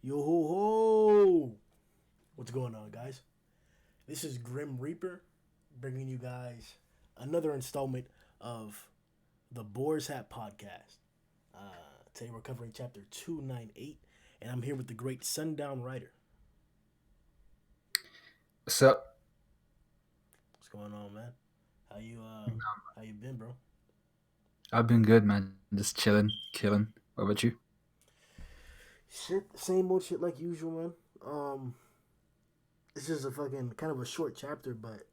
Yo ho ho! What's going on, guys? This is Grim Reaper bringing you guys another installment of the Boars Hat Podcast. Today we're covering chapter 298, and I'm here with the great Sundown Rider. So, What's going on, man? How you how you been, bro? I've been good, man. Just chilling, killing. What about you? Shit, same old shit like usual, man. Um, it's just a fucking kind of a short chapter, but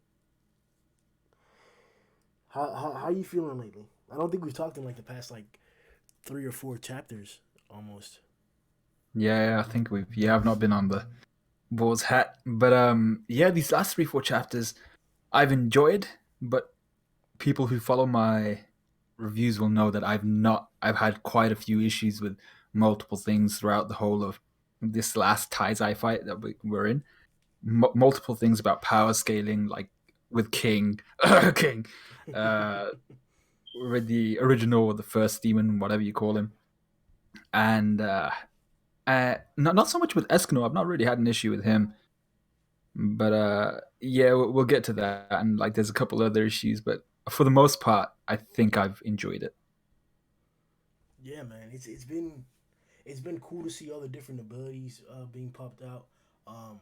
how you feeling lately? I don't think we've talked in like the past like three or four chapters almost. Yeah, I think I've not been on the Boars Hat, but yeah, these last three, four chapters I've enjoyed, but people who follow my reviews will know that I've had quite a few issues with multiple things throughout the whole of this last taizai fight that we're in. Multiple things about power scaling, like with King, King, uh, with the original or the first demon, whatever you call him, and not so much with Escanor. I've not really had an issue with him, but yeah, we'll get to that. And like, there's a couple other issues, but for the most part, I think I've enjoyed it. Yeah, man, it's been cool to see all the different abilities being popped out. Um,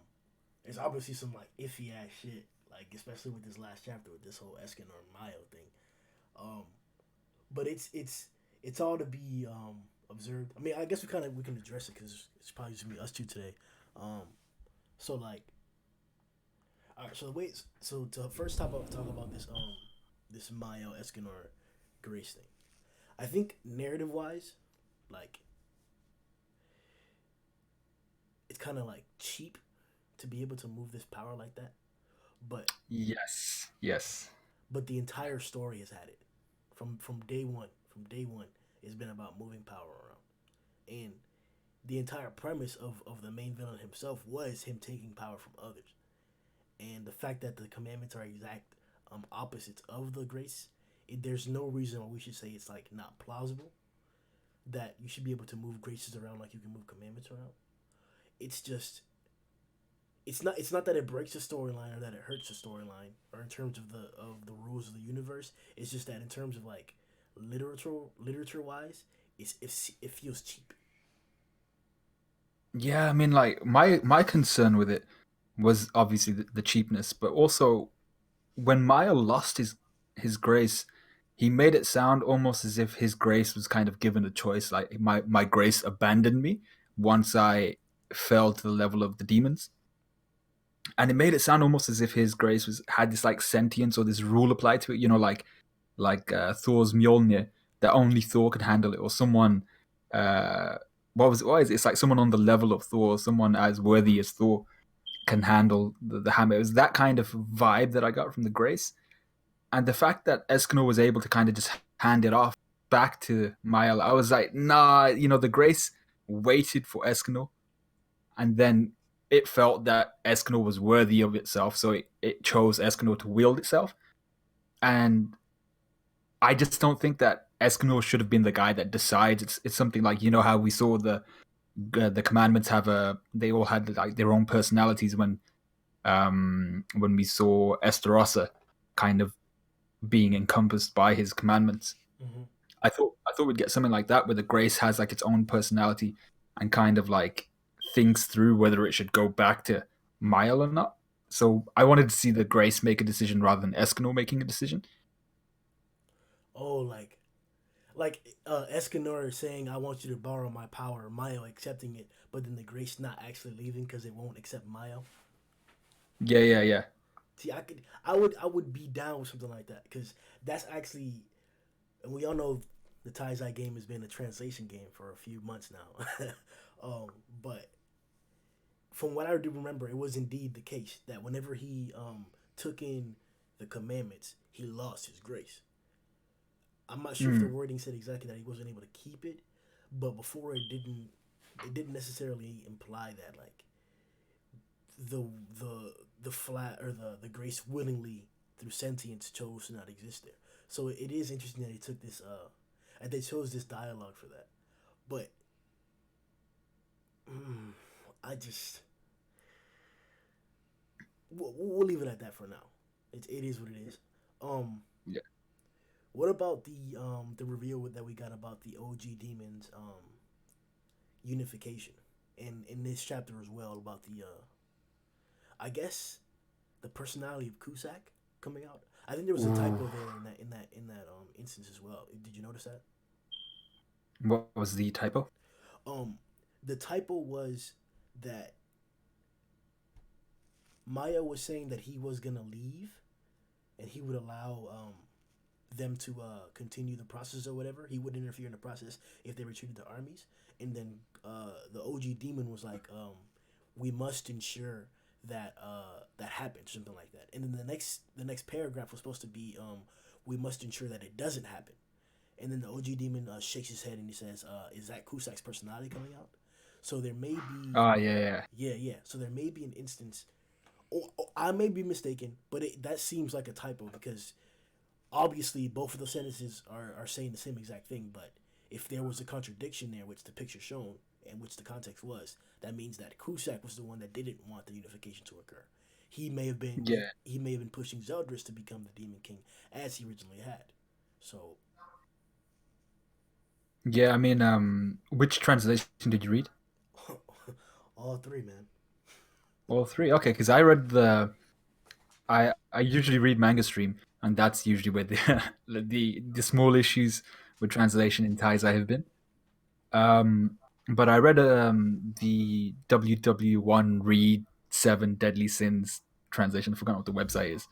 there's obviously some like iffy ass shit, like especially with this last chapter with this whole Escanor Mayo thing. Um, but it's all to be observed. I mean, I guess we can address it because it's probably just gonna be us two today. Um, so like, all right. So wait. So to first talk about this Mayo Escanor Grace thing. I think narrative wise, like it's kind of like cheap to be able to move this power like that. But Yes, yes, the entire story has had it from day one. From day one, it's been about moving power around, and the entire premise of the main villain himself was him taking power from others. And the fact that the commandments are exact opposites of the grace, there's no reason why we should say it's like not plausible that you should be able to move graces around like you can move commandments around. It's just it's not that it breaks the storyline or that it hurts the storyline or in terms of the rules of the universe. It's just that in terms of like literature wise, it feels cheap. yeah. I mean, like my concern with it was obviously the cheapness, but also when Maya lost his grace, he made it sound almost as if his grace was kind of given a choice. Like my grace abandoned me once I fell to the level of the demons, and it made it sound almost as if his grace was had this like sentience or this rule applied to it. You know, like Thor's Mjolnir that only Thor could handle it, or someone. Uh, what is it? It's like someone on the level of Thor, someone as worthy as Thor can handle the hammer. It was that kind of vibe that I got from the grace, and the fact that Escanor was able to kind of just hand it off back to Mael, I was like, nah, the Grace waited for Escanor, and then it felt that Escanor was worthy of itself, so it chose Escanor to wield itself. And I just don't think that Escanor should have been the guy that decides. It's something like how we saw the commandments they all had like their own personalities when we saw Esterossa kind of being encompassed by his commandments. Mm-hmm. I thought we'd get something like that where the grace has like its own personality and kind of like thinks through whether it should go back to Mile or not. So I wanted to see the grace make a decision rather than Escanor making a decision. Oh, Escanor saying, "I want you to borrow my power," Mayo accepting it, but then the Grace not actually leaving because it won't accept Mayo. Yeah, yeah, yeah. See, I would be down with something like that because that's actually, and we all know the taizai game has been a translation game for a few months now. um, but from what I do remember, it was indeed the case that whenever he took in the commandments, he lost his grace. I'm not sure if the Mm. wording said exactly that he wasn't able to keep it, but before it didn't necessarily imply that like the the flat or the grace willingly through sentience chose to not exist there. So it is interesting that he took this and they chose this dialogue for that. But just we'll leave it at that for now. It is what it is. Um, Yeah. what about the reveal that we got about the OG demons unification, and in this chapter as well about the I guess the personality of Cusack coming out. I think there was a Ooh. typo there in that instance as well. Did you notice that? What was the typo? Um, the typo was that Maya was saying that he was gonna leave and he would allow them to continue the process or whatever. He wouldn't interfere in the process if they retreated their armies. And then the OG demon was like, "We must ensure that that happens," something like that. And then the next paragraph was supposed to be, "We must ensure that it doesn't happen." And then the OG demon shakes his head and he says, "Is that Kusak's personality coming out?" So there may be, Ah, yeah, yeah. yeah, yeah. So there may be an instance, or I may be mistaken, but that seems like a typo because obviously both of those sentences are saying the same exact thing. But if there was a contradiction there, which the picture shown and which the context was, that means that Kusak was the one that didn't want the unification to occur. He may have been Yeah. he may have been pushing Zeldris to become the Demon King as he originally had. So Yeah, I mean, which translation did you read? all three, man. All three. Okay, because I read I usually read Manga Stream, and that's usually where the the small issues with translation in taizai have been. But I read the WW1 Read Seven Deadly Sins translation. I forgot what the website is,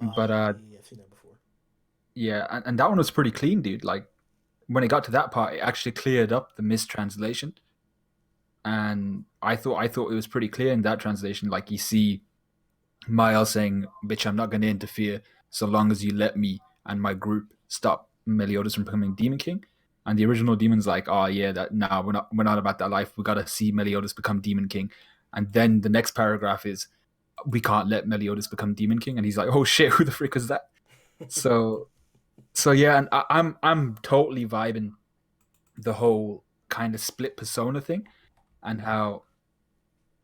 but Yeah, yeah, yeah. I've seen that before. yeah, and that one was pretty clean, dude. Like when it got to that part, it actually cleared up the mistranslation, and I thought it was pretty clear in that translation. Like you see Miles saying, "Bitch, I'm not going to interfere so long as you let me and my group stop Meliodas from becoming Demon King." And the original demon's like, "Oh yeah, that nah, we're not about that life. We got to see Meliodas become Demon King." And then the next paragraph is, "We can't let Meliodas become Demon King." And he's like, "Oh shit, who the frick is that?" So so yeah, and I'm totally vibing the whole kind of split persona thing, and how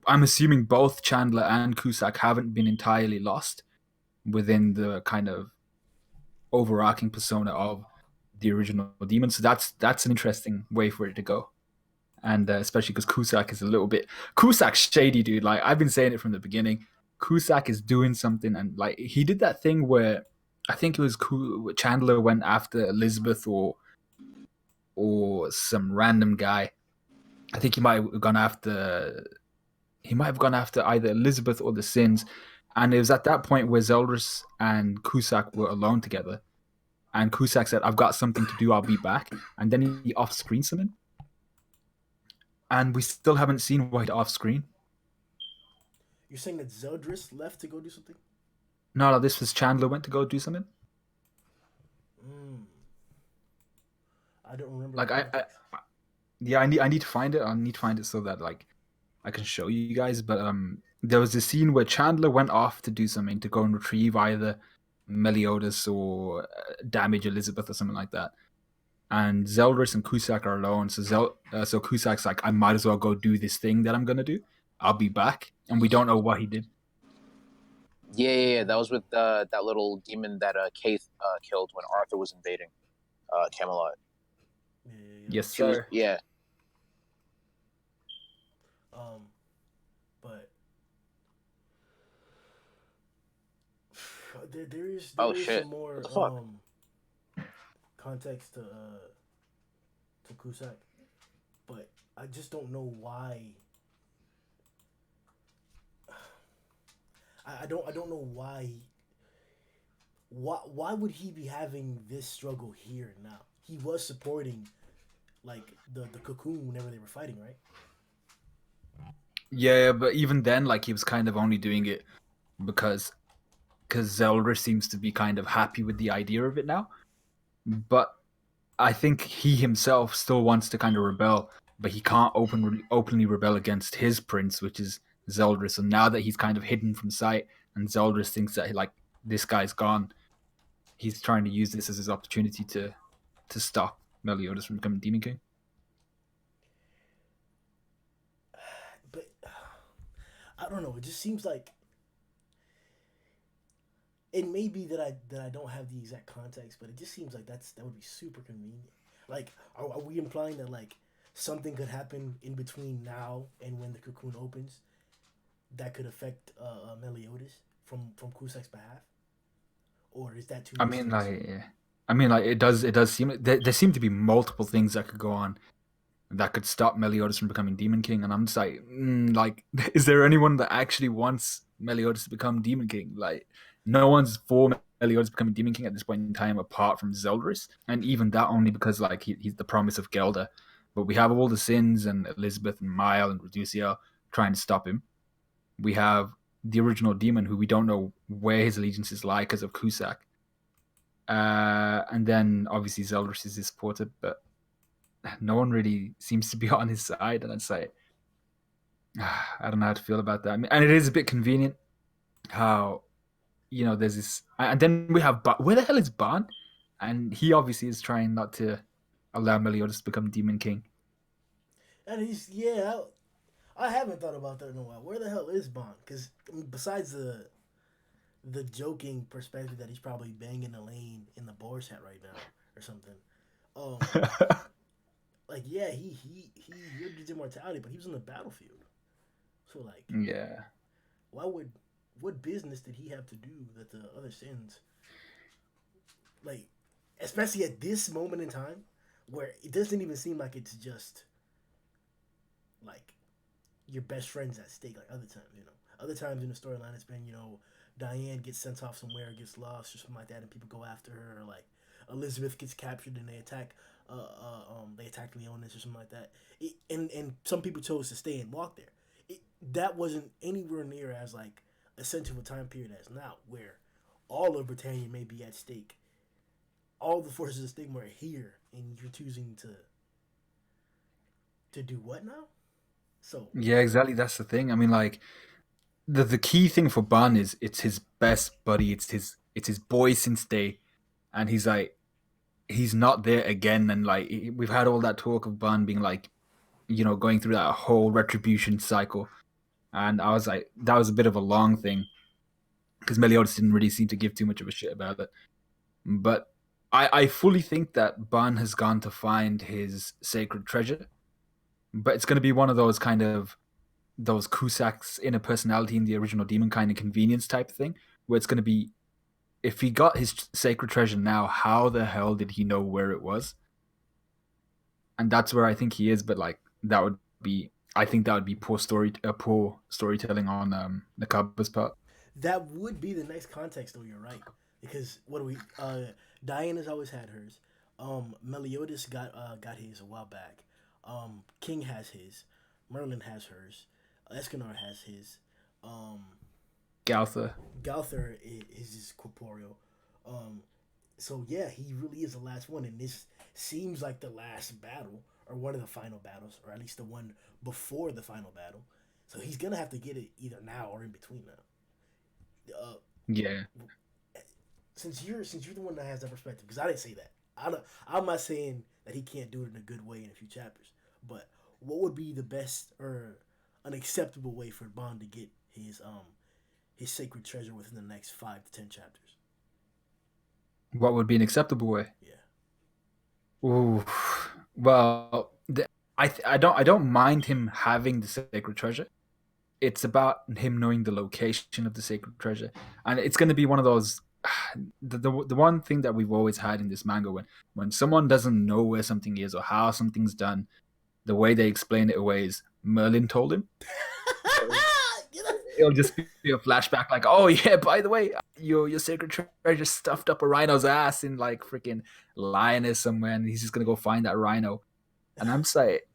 I'm assuming both Chandler and Cusack haven't been entirely lost within the kind of overarching persona of the original demon. So that's an interesting way for it to go. And especially because Cusack is a little bit Cusack's shady, dude. Like I've been saying it from the beginning. Cusack is doing something, and like he did that thing where I think it was Chandler went after Elizabeth or some random guy. I think he might have gone after either Elizabeth or the Sins. And it was at that point where Zeldris and Cusack were alone together. And Cusack said, "I've got something to do, I'll be back." And then he off screen something. And we still haven't seen White off screen. You're saying that Zeldris left to go do something? No, this was Chandler went to go do something. Mm, I don't remember Like that context. yeah, I need to find it. I need to find it so that like I can show you guys. But there was a scene where Chandler went off to do something to go and retrieve either Meliodas or damage Elizabeth or something like that. And Zeldris and Cusack are alone. So Cusack's like, "I might as well go do this thing that I'm gonna do. I'll be back." And we don't know what he did. Yeah, yeah, yeah. That was with that little demon that Kaith killed when Arthur was invading Camelot. Yeah, yeah, Yes, She was, sir. yeah. yeah. But there Oh is shit! some What more the fuck? context to Cusack, but I just don't know why. I don't know why would he be having this struggle here now? He was supporting like the cocoon whenever they were fighting, right? Yeah, but even then, like he was kind of only doing it because Zeldris seems to be kind of happy with the idea of it now. But I think he himself still wants to kind of rebel, but he can't openly rebel against his prince, which is Zeldris. And now that he's kind of hidden from sight, and Zeldris thinks that like this guy's gone, he's trying to use this as his opportunity to stop Meliodas from becoming Demon King. But I don't know. It just seems like it may be that I don't have the exact context, but it just seems like that would be super convenient. Like, are we implying that like something could happen in between now and when the cocoon opens that could affect Meliodas from Kusak's behalf, or is that too I mean, mysterious? like, yeah. I mean, like, it does seem there seem to be multiple things that could go on that could stop Meliodas from becoming Demon King, and I'm just like, is there anyone that actually wants Meliodas to become Demon King? Like, no one's for Meliodas becoming Demon King at this point in time, apart from Zeldris, and even that only because like he's the promise of Gelda. But we have all the Sins and Elizabeth and Mael and Reducia trying to stop him. We have the original demon who we don't know where his allegiances lie because of Kusak. And then obviously Zeldris is his supporter, but no one really seems to be on his side. And I'd say, I don't know how to feel about that. I mean, and it is a bit convenient how, there's this. And then we have, where the hell is Ban? And he obviously is trying not to allow Meliodas to become Demon King. And he's yeah. I haven't thought about that in a while. Where the hell is Bond? Because I mean, besides the joking perspective that he's probably banging Elaine in the Boars Hat right now or something. Um, like yeah, he lived his immortality, but he was on the battlefield. So like, Yeah. why would what business did he have to do that the other sins like, especially at this moment in time where it doesn't even seem like it's just like your best friends at stake like other times, Other times in the storyline it's been, Diane gets sent off somewhere, gets lost or something like that, and people go after her, or like Elizabeth gets captured and they attack Leonis or something like that. And some people chose to stay and walk there. That wasn't anywhere near as like essential a time period as now, where all of Britannia may be at stake. All the forces of Stigma are here, and you're choosing to do what now? So Yeah, exactly. That's the thing. I mean, like, the key thing for Ban is it's his best buddy. It's his boy since day, and he's not there again. And like we've had all that talk of Ban being like, going through that whole retribution cycle. And I was like, that was a bit of a long thing because Meliodas didn't really seem to give too much of a shit about it. But I fully think that Ban has gone to find his sacred treasure. But it's going to be one of those kind of those Kusak's inner personality in the original demon kind of convenience type thing, where it's going to be if he got his sacred treasure now, how the hell did he know where it was? And that's where I think he is. But like that would be, I think that would be poor storytelling on Nakaba's part. that would be the next context, though. You're right, because what do we? Diana's always had hers. Meliodas got his a while back. King has his. Merlin has hers. Escanor has his. Um, Galtha. Galther is his corporeal. Um, so yeah, he really is the last one, and this seems like the last battle, or one of the final battles, or at least the one before the final battle. So he's gonna have to get it either now or in between now. Uh, Yeah. since you're the one that has that perspective, because I didn't say that. I'm not saying that he can't do it in a good way in a few chapters, but what would be the best or an acceptable way for Bond to get his sacred treasure within the next 5 to 10 chapters? What would be an acceptable way? Yeah. Ooh. Well, I don't mind him having the sacred treasure. It's about him knowing the location of the sacred treasure, and it's going to be one of those. The one thing that we've always had in this manga, when someone doesn't know where something is or how something's done, the way they explain it away is Merlin told him. So it'll just be a flashback, like, oh yeah, by the way, your sacred treasure stuffed up a rhino's ass in like freaking lioness somewhere, and he's just gonna go find that rhino. And I'm just like,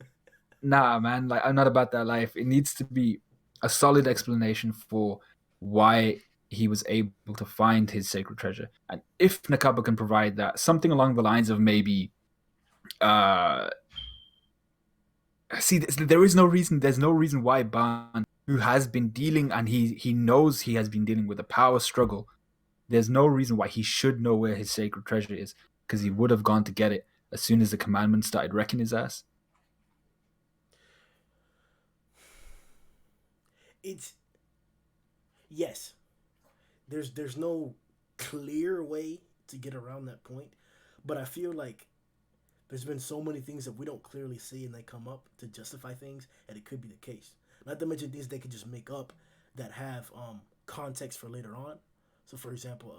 nah, man, like I'm not about that life. It needs to be a solid explanation for why he was able to find his sacred treasure. And if Nakaba can provide that, something along the lines of maybe uh see, there is no reason, there's no reason why Ban, who has been dealing, and he knows he has been dealing with a power struggle, there's no reason why he should know where his sacred treasure is, because he would have gone to get it as soon as the commandment started wrecking his ass. it's Yes, there's no clear way to get around that point, but I feel like there's been so many things that we don't clearly see and they come up to justify things, and it could be the case. Not to mention things they could just make up that have context for later on. So, for example,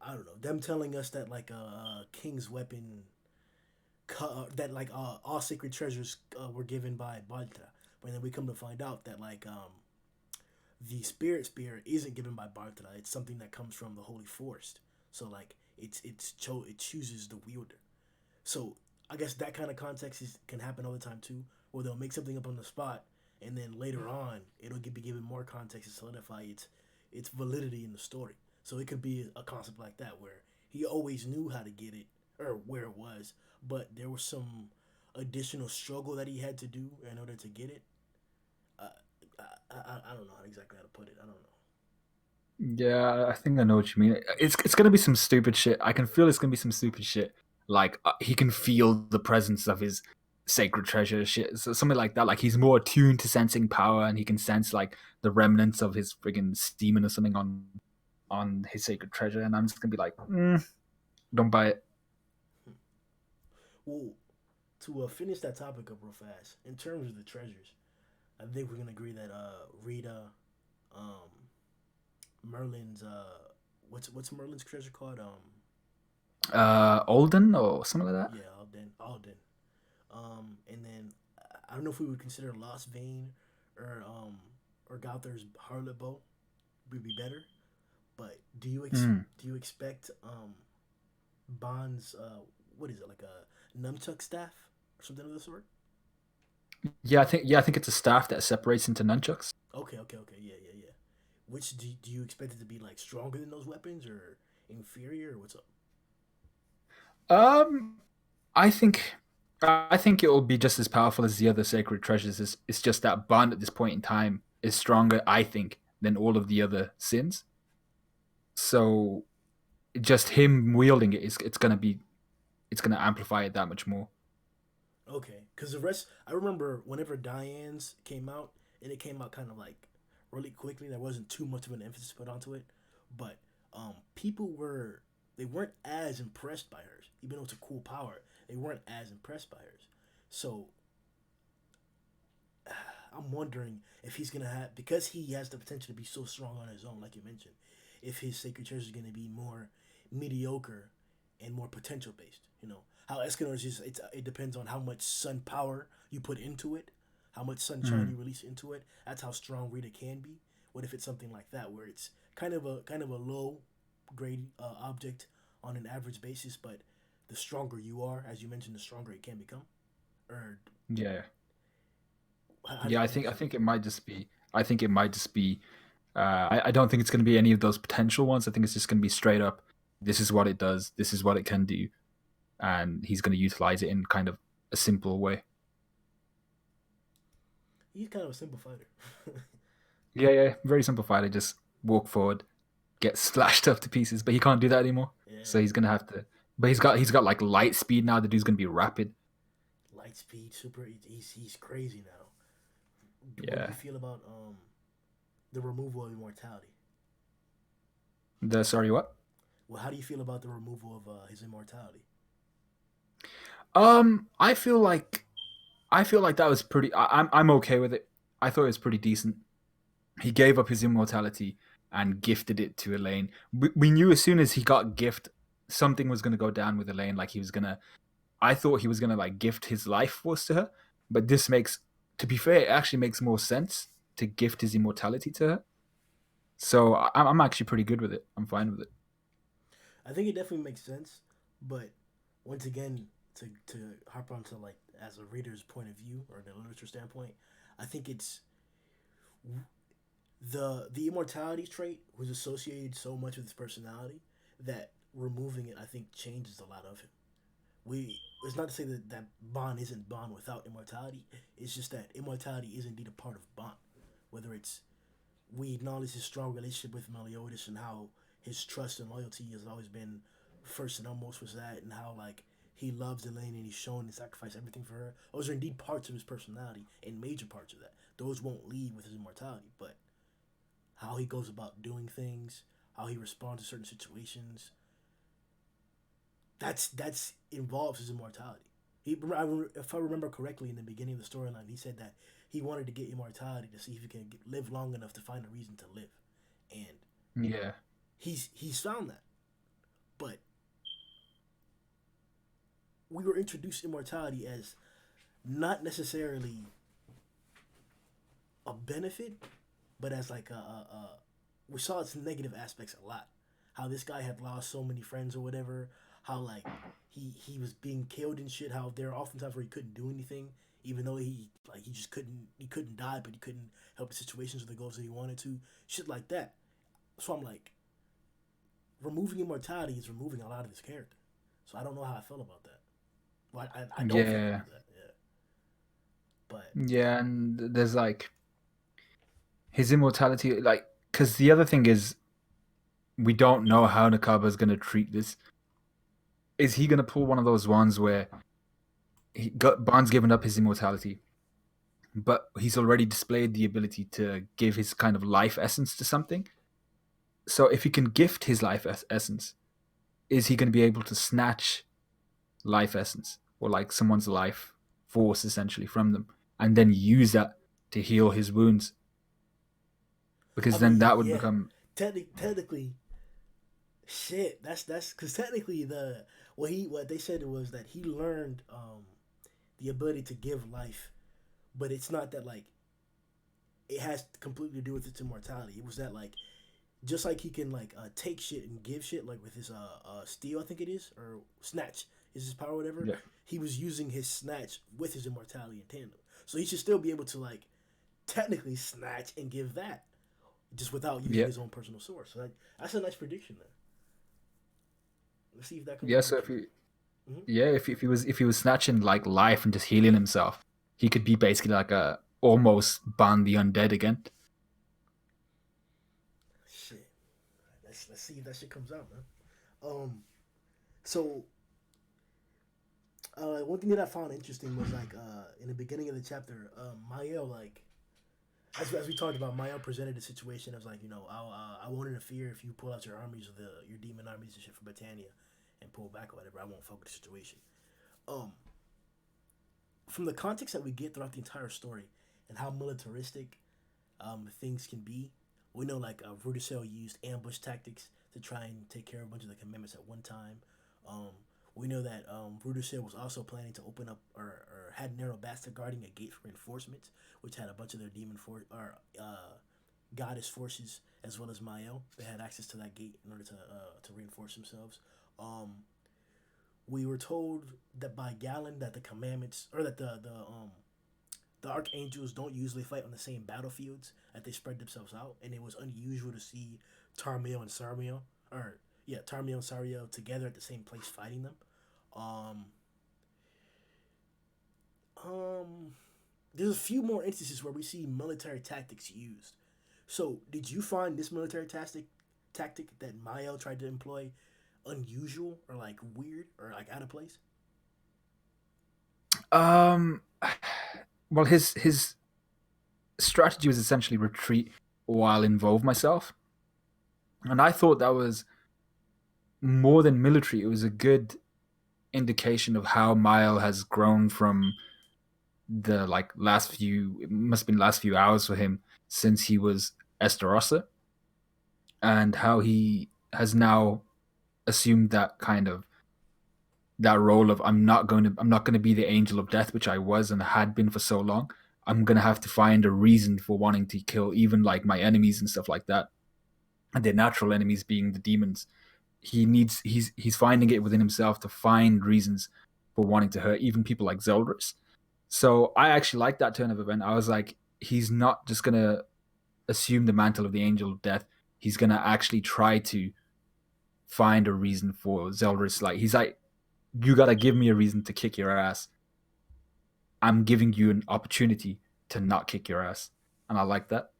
I don't know, them telling us that like a king's weapon, that like all sacred treasures were given by Baltra, but then we come to find out that like the spirit spear isn't given by Bartra. It's something that comes from the Holy Forest. So like it chooses the wielder. So I guess that kind of context can happen all the time too, where they'll make something up on the spot, and then later on it'll be given more context to solidify its validity in the story. So it could be a concept like that where he always knew how to get it or where it was, but there was some additional struggle that he had to do in order to get it. Uh, I don't know exactly how to put it. I don't know. Yeah, I think I know what you mean. It's gonna be some stupid shit. I can feel it's gonna be some stupid shit. Like he can feel the presence of his sacred treasure shit, so something like that. Like he's more attuned to sensing power, and he can sense like the remnants of his friggin' demon or something on his sacred treasure. And I'm just gonna be like, don't buy it. Well, to finish that topic up real fast, in terms of the treasures, I think we're gonna agree that Rita, um, Merlin's what's Merlin's treasure called? Olden or something like that. Yeah, Alden. And then I don't know if we would consider Lost Vein or Gauther's Harlot Bow would be better. But do you expect Bond's what is it, like a nunchuck staff or something of the sort? Yeah, I think it's a staff that separates into nunchucks. Okay, yeah. Which do you expect it to be like stronger than those weapons or inferior or what's up? Um, I think I think it will be just as powerful as the other sacred treasures. It's just that Bond at this point in time is stronger, I think, than all of the other sins. So just him wielding it is it's gonna amplify it that much more. Okay, because the rest, I remember whenever Diane's came out, and it came out kind of like really quickly. There wasn't too much of an emphasis put onto it, but people they weren't as impressed by hers, even though it's a cool power. They weren't as impressed by hers. So I'm wondering if he's gonna have, because he has the potential to be so strong on his own, like you mentioned, if his sacred treasure is gonna be more mediocre and more potential based. You know how Escanor is just it depends on how much sun power you put into it, how much sunshine you release into it. That's how strong Rita can be. What if it's something like that where it's kind of a low grade object on an average basis, but the stronger you are, as you mentioned, the stronger it can become. Or Yeah, how do yeah. you think I it's gonna think be? it might just be. I think it might just be. I don't think it's going to be any of those potential ones. I think it's just going to be straight up. This is what it does. This is what it can do, and he's going to utilize it in kind of a simple way. He's kind of a simple fighter. Yeah, yeah. Very simplified. I just walk forward, get slashed up to pieces, but he can't do that anymore. So Yeah, he's gonna have to. But he's got like light speed now. The dude's gonna be rapid. light speed, super. He's crazy now. What do you Yeah. feel about the removal of immortality? The sorry what? Well, how do you feel about the removal of his immortality? I feel like that was pretty. I'm okay with it. I thought it was pretty decent. He gave up his immortality and gifted it to Elaine. We knew as soon as he got gift, something was gonna go down with Elaine. Like he was gonna. I thought he was gonna like gift his life force to her, but this makes, to be fair, it actually makes more sense to gift his immortality to her. So I'm actually pretty good with it. I'm fine with it. I think it definitely makes sense, but once again, to harp onto like as a reader's point of view or the literature standpoint, I think it's the immortality trait was associated so much with his personality that removing it, I think, changes a lot of him. We It's not to say that Bond isn't Bond without immortality. It's just that immortality is indeed a part of Bond. Whether it's we acknowledge his strong relationship with Meliodas and how his trust and loyalty has always been first and almost was that, and how like he loves Elaine and he's shown and sacrificed everything for her. Those are indeed parts of his personality and major parts of that. Those won't leave with his immortality, but how he goes about doing things, how he responds to certain situations. That's involves his immortality. If I remember correctly, in the beginning of the storyline, he said that he wanted to get immortality to see if he can live long enough to find a reason to live, and Yeah. he's found that. But we were introduced to immortality as not necessarily a benefit, but as like we saw its negative aspects a lot. How this guy had lost so many friends or whatever. How like he was being killed and shit. How there are often times where he couldn't do anything, even though he just couldn't die, but he couldn't help the situations or the goals that he wanted to. Shit like that. So I'm like, removing immortality is removing a lot of his character. So I don't know how I feel about that. Well, I don't feel Yeah. about that. Yeah, but Yeah, and there's like his immortality, like, because the other thing is we don't know how Nakaba's gonna treat this. Is he gonna pull one of those ones where Bond's given up his immortality, but he's already displayed the ability to give his kind of life essence to something? So if he can gift his life essence, is he going to be able to snatch life essence or like someone's life force essentially from them and then use that to heal his wounds? I Because then mean, that would yeah, become technically, shit. That's because technically what they said was that he learned the ability to give life, but it's not that like it has completely to do with its immortality. It was that like just like he can like take shit and give shit like with his steal, I think it is, or snatch is his power, or whatever. yeah. He was using his snatch with his immortality in tandem, so he should still be able to like technically snatch and give that just without using Yeah. his own personal source. So that's a nice prediction there. Let's see if that comes Yeah, to so if fruition. he Mm-hmm. yeah, if he was snatching like life and just healing himself, he could be basically like a almost Ban the Undead again. Shit. Let's see if that shit comes out, man. So one thing that I found interesting was like in the beginning of the chapter, Mael like as we talked about, Mael presented a situation as like I won't interfere if you pull out your armies or your demon armies and shit from Britannia and pull back or whatever. I won't fuck with the situation. Um, from the context that we get throughout the entire story and how militaristic things can be, we know like Rudisell used ambush tactics to try and take care of a bunch of the commandments at one time. Um, we know that Rudisell was also planning to open up or had Narrow Bastard guarding a gate for reinforcements, which had a bunch of their demon goddess forces as well as Mael. They had access to that gate in order to reinforce themselves. Um, we were told that by Galen that the commandments or that the archangels don't usually fight on the same battlefields, that they spread themselves out, and it was unusual to see Tarmiel and Sarmiel, or yeah, Tarmiel and Sariel together at the same place fighting them. Um, um, there's a few more instances where we see military tactics used. So, did you find this military tactic that Mael tried to employ unusual or like weird or like out of place? Um, well, his strategy was essentially retreat while involve myself, and I thought that was more than military. It was a good indication of how Mile has grown from the like last few. It must have been last few hours for him since he was Esterossa, and how he has now assumed that kind of that role of I'm not going to be the angel of death, which I was and had been for so long. I'm going to have to find a reason for wanting to kill even like my enemies and stuff like that, and their natural enemies being the demons. He's finding it within himself to find reasons for wanting to hurt even people like Zeldris. So I actually like that turn of event. I was like, he's not just gonna assume the mantle of the angel of death. He's gonna actually try to find a reason for Zeldris. Like he's like, you gotta give me a reason to kick your ass. I'm giving you an opportunity to not kick your ass, and I like that.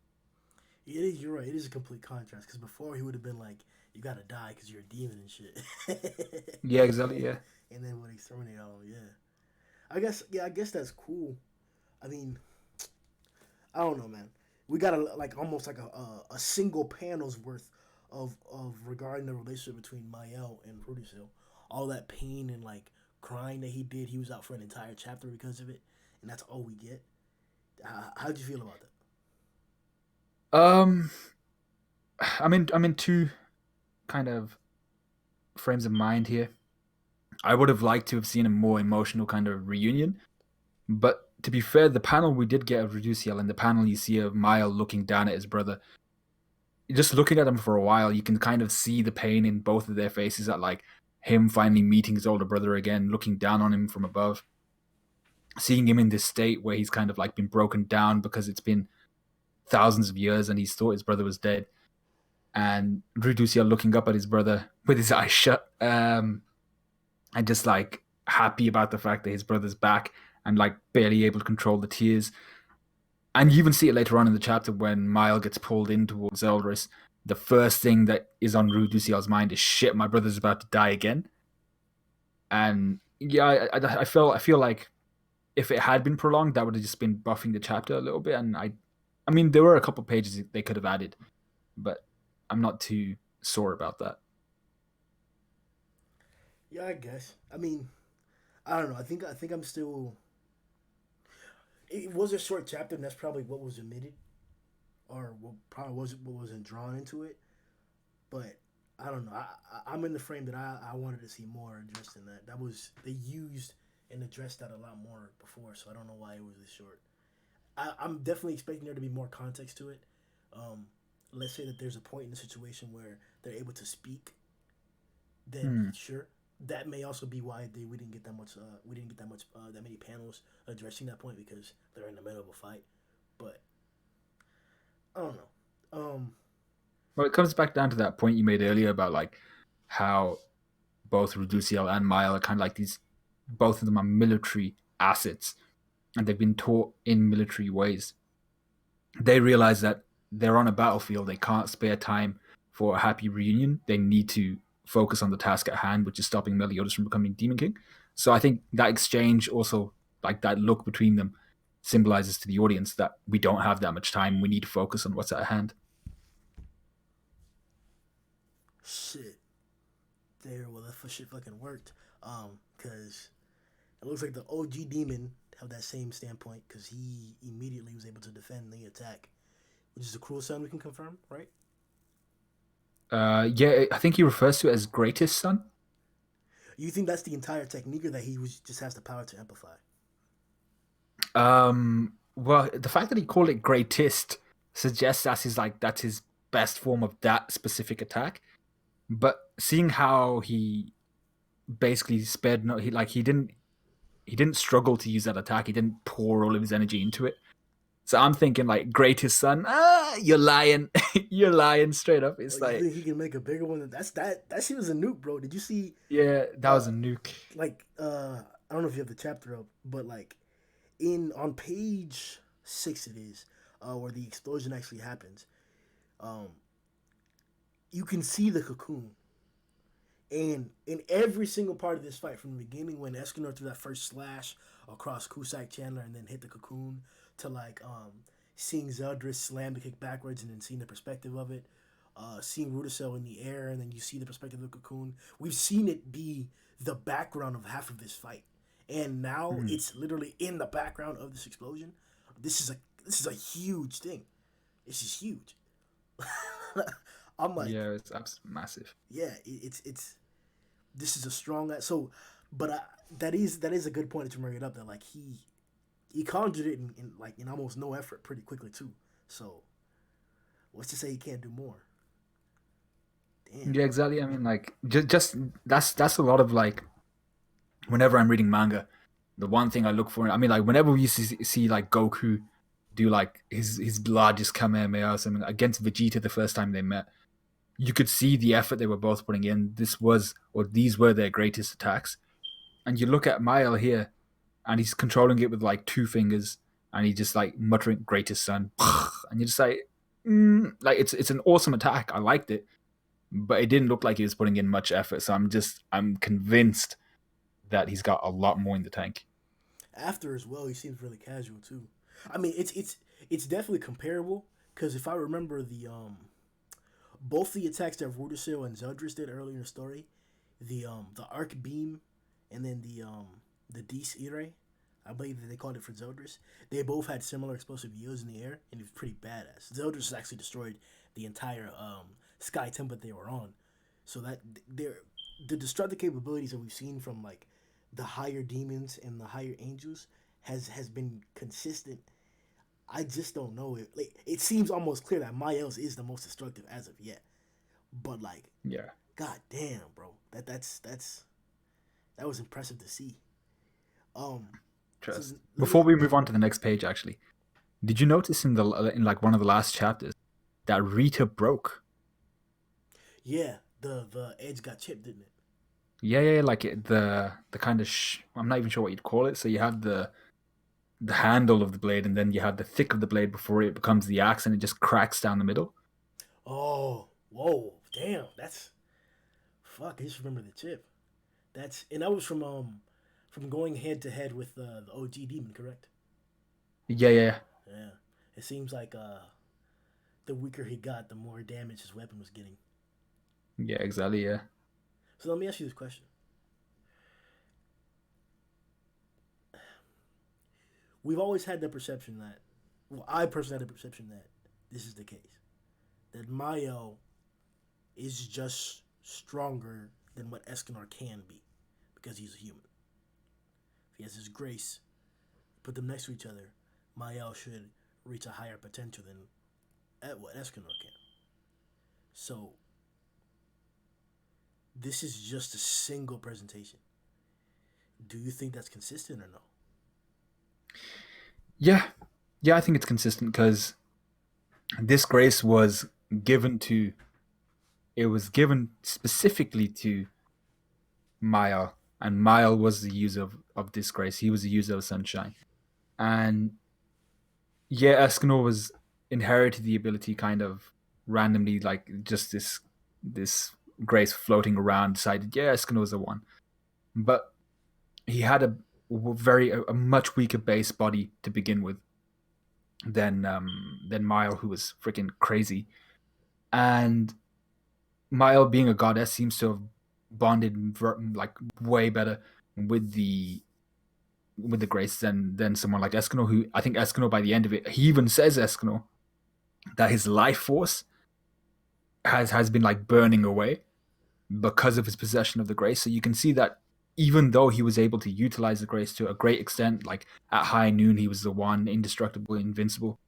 It is. You're right. It is a complete contrast because before he would have been like, "You gotta die because you're a demon and shit," Yeah, exactly. Yeah, and then would exterminate all. Yeah, I guess. Yeah, I guess that's cool. I mean, I don't know, man. we got almost like a single panel's worth of regarding the relationship between Mael and Rudisill. All that pain and like crying that he did, he was out for an entire chapter because of it, and that's all we get. How'd you feel about that? Um, I'm in two kind of frames of mind here. I would have liked to have seen a more emotional kind of reunion, but to be fair, the panel we did get of Reduciel, and the panel you see of Mile looking down at his brother, just looking at him for a while, you can kind of see the pain in both of their faces at like him finally meeting his older brother again, looking down on him from above, seeing him in this state where he's kind of like been broken down because it's been thousands of years and he's thought his brother was dead. And Reduciel looking up at his brother with his eyes shut, and just like happy about the fact that his brother's back and like barely able to control the tears. And you even see it later on in the chapter when Mile gets pulled in towards Eldris. The first thing that is on Reduciel's mind is shit, my brother's about to die again. And yeah, I feel like if it had been prolonged, that would have just been buffing the chapter a little bit. And I mean, there were a couple pages they could have added, but I'm not too sore about that. Yeah, I guess. I mean, I don't know. I think I'm still. It was a short chapter, and that's probably what was omitted, or what probably was what wasn't drawn into it. But I don't know. I'm in the frame that I wanted to see more addressed in that. That was they used and addressed that a lot more before, so I don't know why it was this short. I'm definitely expecting there to be more context to it. Um, let's say that there's a point in the situation where they're able to speak, then sure. That may also be why we didn't get that much. We didn't get that many panels addressing that point because they're in the middle of a fight. But I don't know. Well, it comes back down to that point you made earlier about like how both Reduciel and Mile are kind of like these. Both of them are military assets, and they've been taught in military ways. They realize that they're on a battlefield. They can't spare time for a happy reunion. They need to focus on the task at hand, which is stopping Meliodas from becoming Demon King. So I think that exchange also, like that look between them, symbolizes to the audience that we don't have that much time. We need to focus on what's at hand. Shit. There. Well, that shit fucking worked. Because it looks like the OG demon have that same standpoint because he immediately was able to defend the attack, which is a cruel sound we can confirm, right? Yeah, I think he refers to it as greatest son. You think that's the entire technique, or that he was just has the power to amplify? Well, the fact that he called it greatest suggests that's his best form of that specific attack. But seeing how he basically spared no, he didn't struggle to use that attack. He didn't pour all of his energy into it. So I'm thinking like greatest son. You're lying. You're lying straight up. Oh, It's you like think he can make a bigger one? That shit was a nuke, bro. Did you see? yeah, that was Uh, a nuke. I don't know if you have the chapter up, but like in on page 6 it is, where the explosion actually happens. Um, you can see the cocoon, and in every single part of this fight, from the beginning when Escanor threw that first slash across Kusak Chandler and then hit the cocoon, to like seeing Zeldris slam the kick backwards and then seeing the perspective of it, seeing Rudicell in the air and then you see the perspective of the cocoon. We've seen it be the background of half of this fight, and now Mm. it's literally in the background of this explosion. This is a huge thing. This is huge. I'm like, Yeah, it's absolutely massive. yeah, it's this is a strong so, but that is a good point to bring it up that like he conjured it in almost no effort pretty quickly too. So what's to say he can't do more? Damn. Yeah, exactly. I mean, like just that's a lot of like whenever I'm reading manga, the one thing I look for. I mean, like whenever we used to see like Goku do like his largest Kamehameha or something against Vegeta the first time they met, you could see the effort they were both putting in. These were their greatest attacks. And you look at Mile here, and he's controlling it with like two fingers, and he's just like muttering "greatest son," and you're just like it's an awesome attack. I liked it, but it didn't look like he was putting in much effort. So I'm convinced that he's got a lot more in the tank. After as well, he seems really casual too. I mean, it's definitely comparable, Because if I remember both the attacks that Rudisil and Zeldris did earlier in the story, the arc beam, and then the Dis Irae, I believe that they called it for Zeldris. They both had similar explosive yields in the air, and it was pretty badass. Zeldris actually destroyed the entire sky template they were on, so that the destructive capabilities that we've seen from like the higher demons and the higher angels has been consistent. I just don't know it. Like, it seems almost clear that Mael's is the most destructive as of yet, but like, Yeah. god damn, bro, that was impressive to see. Trust. So Before we move on to the next page, actually, did you notice in like one of the last chapters that Rita broke? yeah, the edge got chipped, didn't it? Yeah, like the kind of I'm not even sure what you'd call it. So you have the handle of the blade, and then you have the thick of the blade before it becomes the axe, and it just cracks down the middle. Oh, whoa, damn, that's fuck. I just remember the chip. And that was from going head to head with the OG demon, correct? Yeah. Yeah. It seems like the weaker he got, the more damage his weapon was getting. Yeah, exactly. Yeah. So let me ask you this question. We've always had the perception that, well, I personally had the perception that this is the case. That Mael is just stronger than what Escanor can be because he's a human. If he has his grace, put them next to each other, Mael should reach a higher potential than what Escanor can. So, this is just a single presentation. Do you think that's consistent or no? Yeah, I think it's consistent because this grace was given to. It was given specifically to Mael, and Mael was the user of this grace. He was the user of Sunshine, and yeah, Escanor was inherited the ability kind of randomly, like just this grace floating around. Decided, yeah, Escanor's the one, but he had a much weaker base body to begin with than Mael, who was freaking crazy. And Mael, being a goddess, seems to have bonded like way better with the grace than someone like Escanor, who I think Escanor by the end of it, he even says Escanor that his life force has been like burning away because of his possession of the grace. So you can see that even though he was able to utilize the grace to a great extent, like at high noon he was the one indestructible, invincible,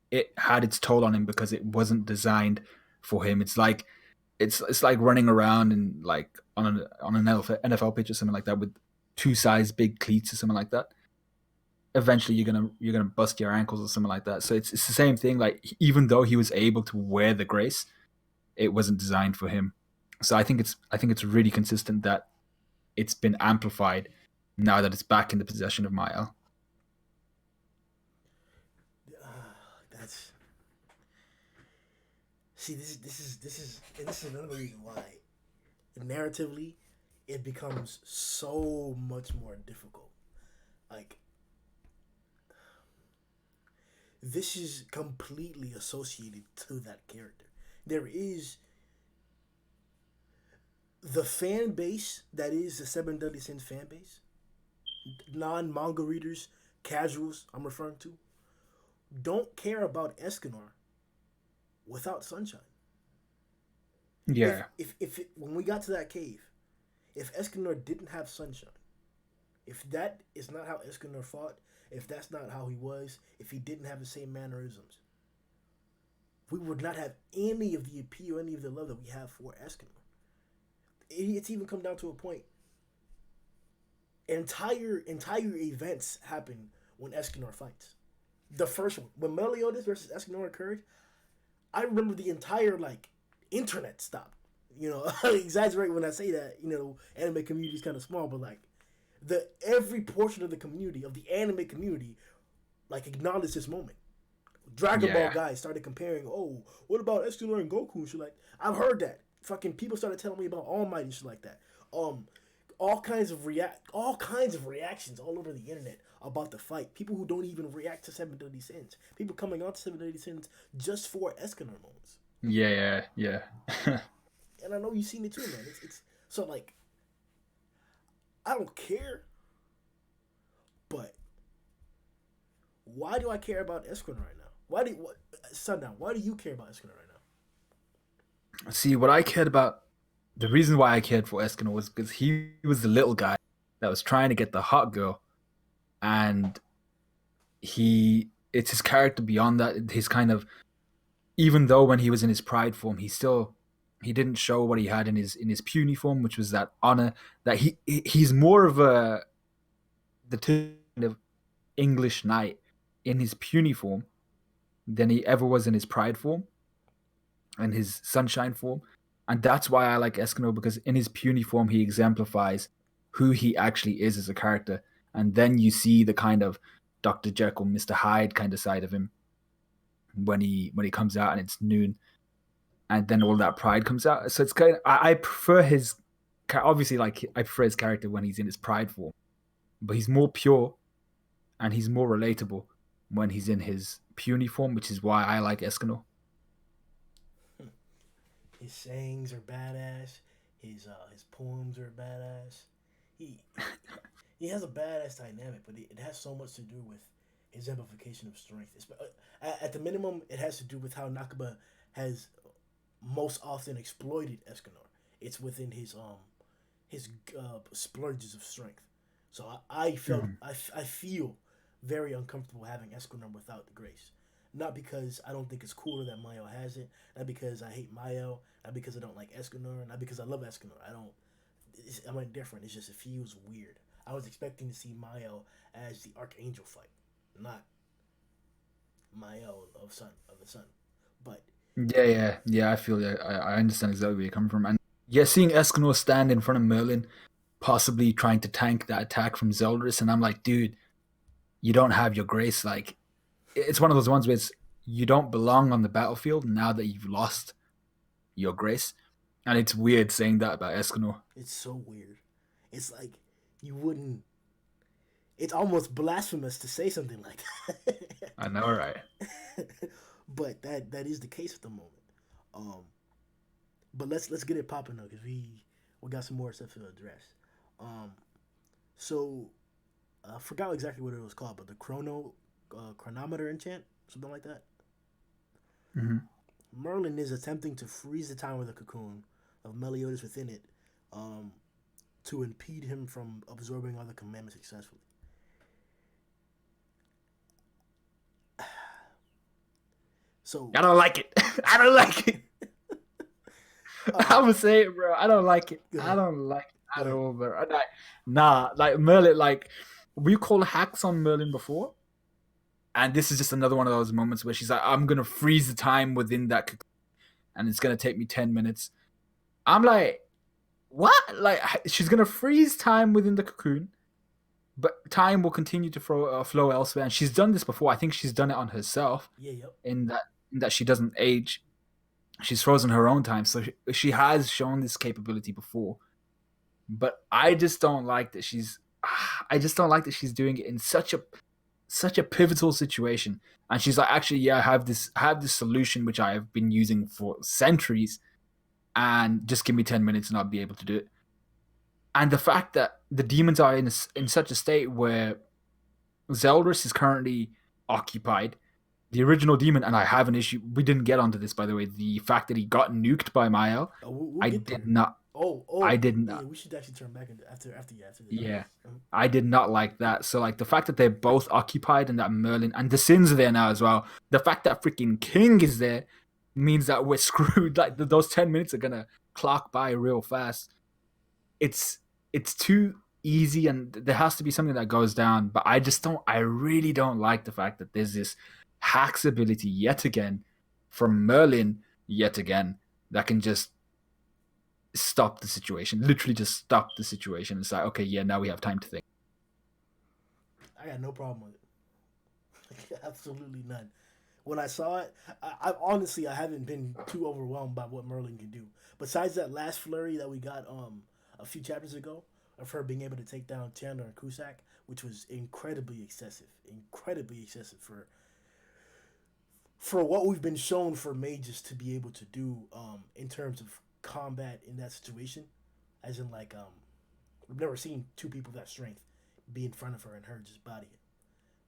it had its toll on him because it wasn't designed for him. It's like running around and like on an NFL pitch or something like that with two size big cleats or something like that. Eventually you're gonna bust your ankles or something like that. So it's the same thing. Like even though he was able to wear the grace, it wasn't designed for him. So I think it's really consistent that it's been amplified now that it's back in the possession of Mael. That's see. This is another reason why, narratively, it becomes so much more difficult. Like, this is completely associated to that character. There is the fan base that is the Seven Deadly Sins fan base, non-manga readers, casuals I'm referring to, don't care about Escanor without Sunshine. Yeah. If when we got to that cave, if Escanor didn't have Sunshine, if that is not how Escanor fought, if that's not how he was, if he didn't have the same mannerisms, we would not have any of the appeal, any of the love that we have for Escanor. It's even come down to a point. Entire events happen when Escanor fights. The first one, when Meliodas versus Escanor occurred, I remember the entire like internet stopped. You know, I exaggerate when I say that. You know, anime community is kind of small, but like every portion of the community, of the anime community, like acknowledged this moment. Dragon Ball guys started comparing. Oh, what about Escanor and Goku and shit like? I've heard that. Fucking people started telling me about All Might and shit like that. All kinds of reactions all over the internet about the fight. People who don't even react to Seven Deadly Sins. People coming on to Seven Deadly Sins just for Escanor moments. Yeah. And I know you've seen it too, man. It's so like I don't care, but why do I care about Escanor right now? Sundown? Why do you care about Escanor right now? See, what I cared about, the reason why I cared for Escanor was because he was the little guy that was trying to get the hot girl, and it's his character beyond that. His kind of, even though when he was in his pride form, he didn't show what he had in his puny form, which was that honor. That he's more of the kind of English knight in his puny form than he ever was in his pride form and his sunshine form. And that's why I like Escanor, because in his puny form he exemplifies who he actually is as a character. And then you see the kind of Dr. Jekyll, Mr. Hyde kind of side of him when he comes out and it's noon, and then all that pride comes out. So it's kind of, I prefer his, obviously, like, I prefer his character when he's in his pride form, but he's more pure and he's more relatable when he's in his puny form, which is why I like Escanor. His sayings are badass. His poems are badass. He has a badass dynamic, but it has so much to do with exemplification of strength. At the minimum, it has to do with how Nakaba has most often exploited Escanor. It's within his splurges of strength. So I feel very uncomfortable having Escanor without the grace. Not because I don't think it's cooler that Mael has it. Not because I hate Mael. Not because I don't like Escanor. Not because I love Escanor. I'm indifferent. It's just, it feels weird. I was expecting to see Mael as the Archangel fight, not Mael of the Sun. But Yeah. I feel you. I understand exactly where you're coming from. And yeah, seeing Escanor stand in front of Merlin, possibly trying to tank that attack from Zeldris, and I'm like, dude, you don't have your grace. Like, it's one of those ones where you don't belong on the battlefield now that you've lost your grace. And it's weird saying that about Escanor. It's so weird. It's like you wouldn't. It's almost blasphemous to say something like that. I know, right? But that is the case at the moment. But let's get it popping though, because we got some more stuff to address. So I forgot exactly what it was called, but the chronometer enchant, something like that. Mm-hmm. Merlin is attempting to freeze the time with a cocoon of Meliodas within it, to impede him from absorbing other commandments successfully. So I don't like it. I don't like it. I'm gonna say it, bro. I don't like it. I don't like it at all, bro. Like Merlin, like, we call hacks on Merlin before, and this is just another one of those moments where she's like, I'm gonna freeze the time within that cocoon, and it's gonna take me 10 minutes. I'm like, what? Like, she's gonna freeze time within the cocoon, but time will continue to flow elsewhere. And she's done this before. I think she's done it on herself. Yeah, yep. In that she doesn't age. She's frozen her own time, so she has shown this capability before. But I just don't like that she's doing it in such a pivotal situation. And she's like, actually, yeah, I have this solution which I have been using for centuries, and just give me 10 minutes and I'll be able to do it. And the fact that the demons are in such a state where Zeldris is currently occupied. The original demon, and I have an issue. We didn't get onto this, by the way. The fact that he got nuked by Mael, I did not. I did not. Yeah, we should actually turn back after this. Yeah, I did not like that. So, like, the fact that they're both occupied and that Merlin and the Sins are there now as well. The fact that freaking King is there means that we're screwed. Like, those 10 minutes are gonna clock by real fast. It's too easy, and there has to be something that goes down. But I really don't like the fact that there's this hacks ability yet again from Merlin yet again that can just stop the situation. Literally just stop the situation. It's like, okay, yeah, now we have time to think. I got no problem with it. Absolutely none. When I saw it, I honestly, I haven't been too overwhelmed by what Merlin can do. Besides that last flurry that we got a few chapters ago, of her being able to take down Chandler and Cusack, which was incredibly excessive for what we've been shown for mages to be able to do in terms of combat in that situation. As in, like, we've never seen two people of that strength be in front of her and her just body it.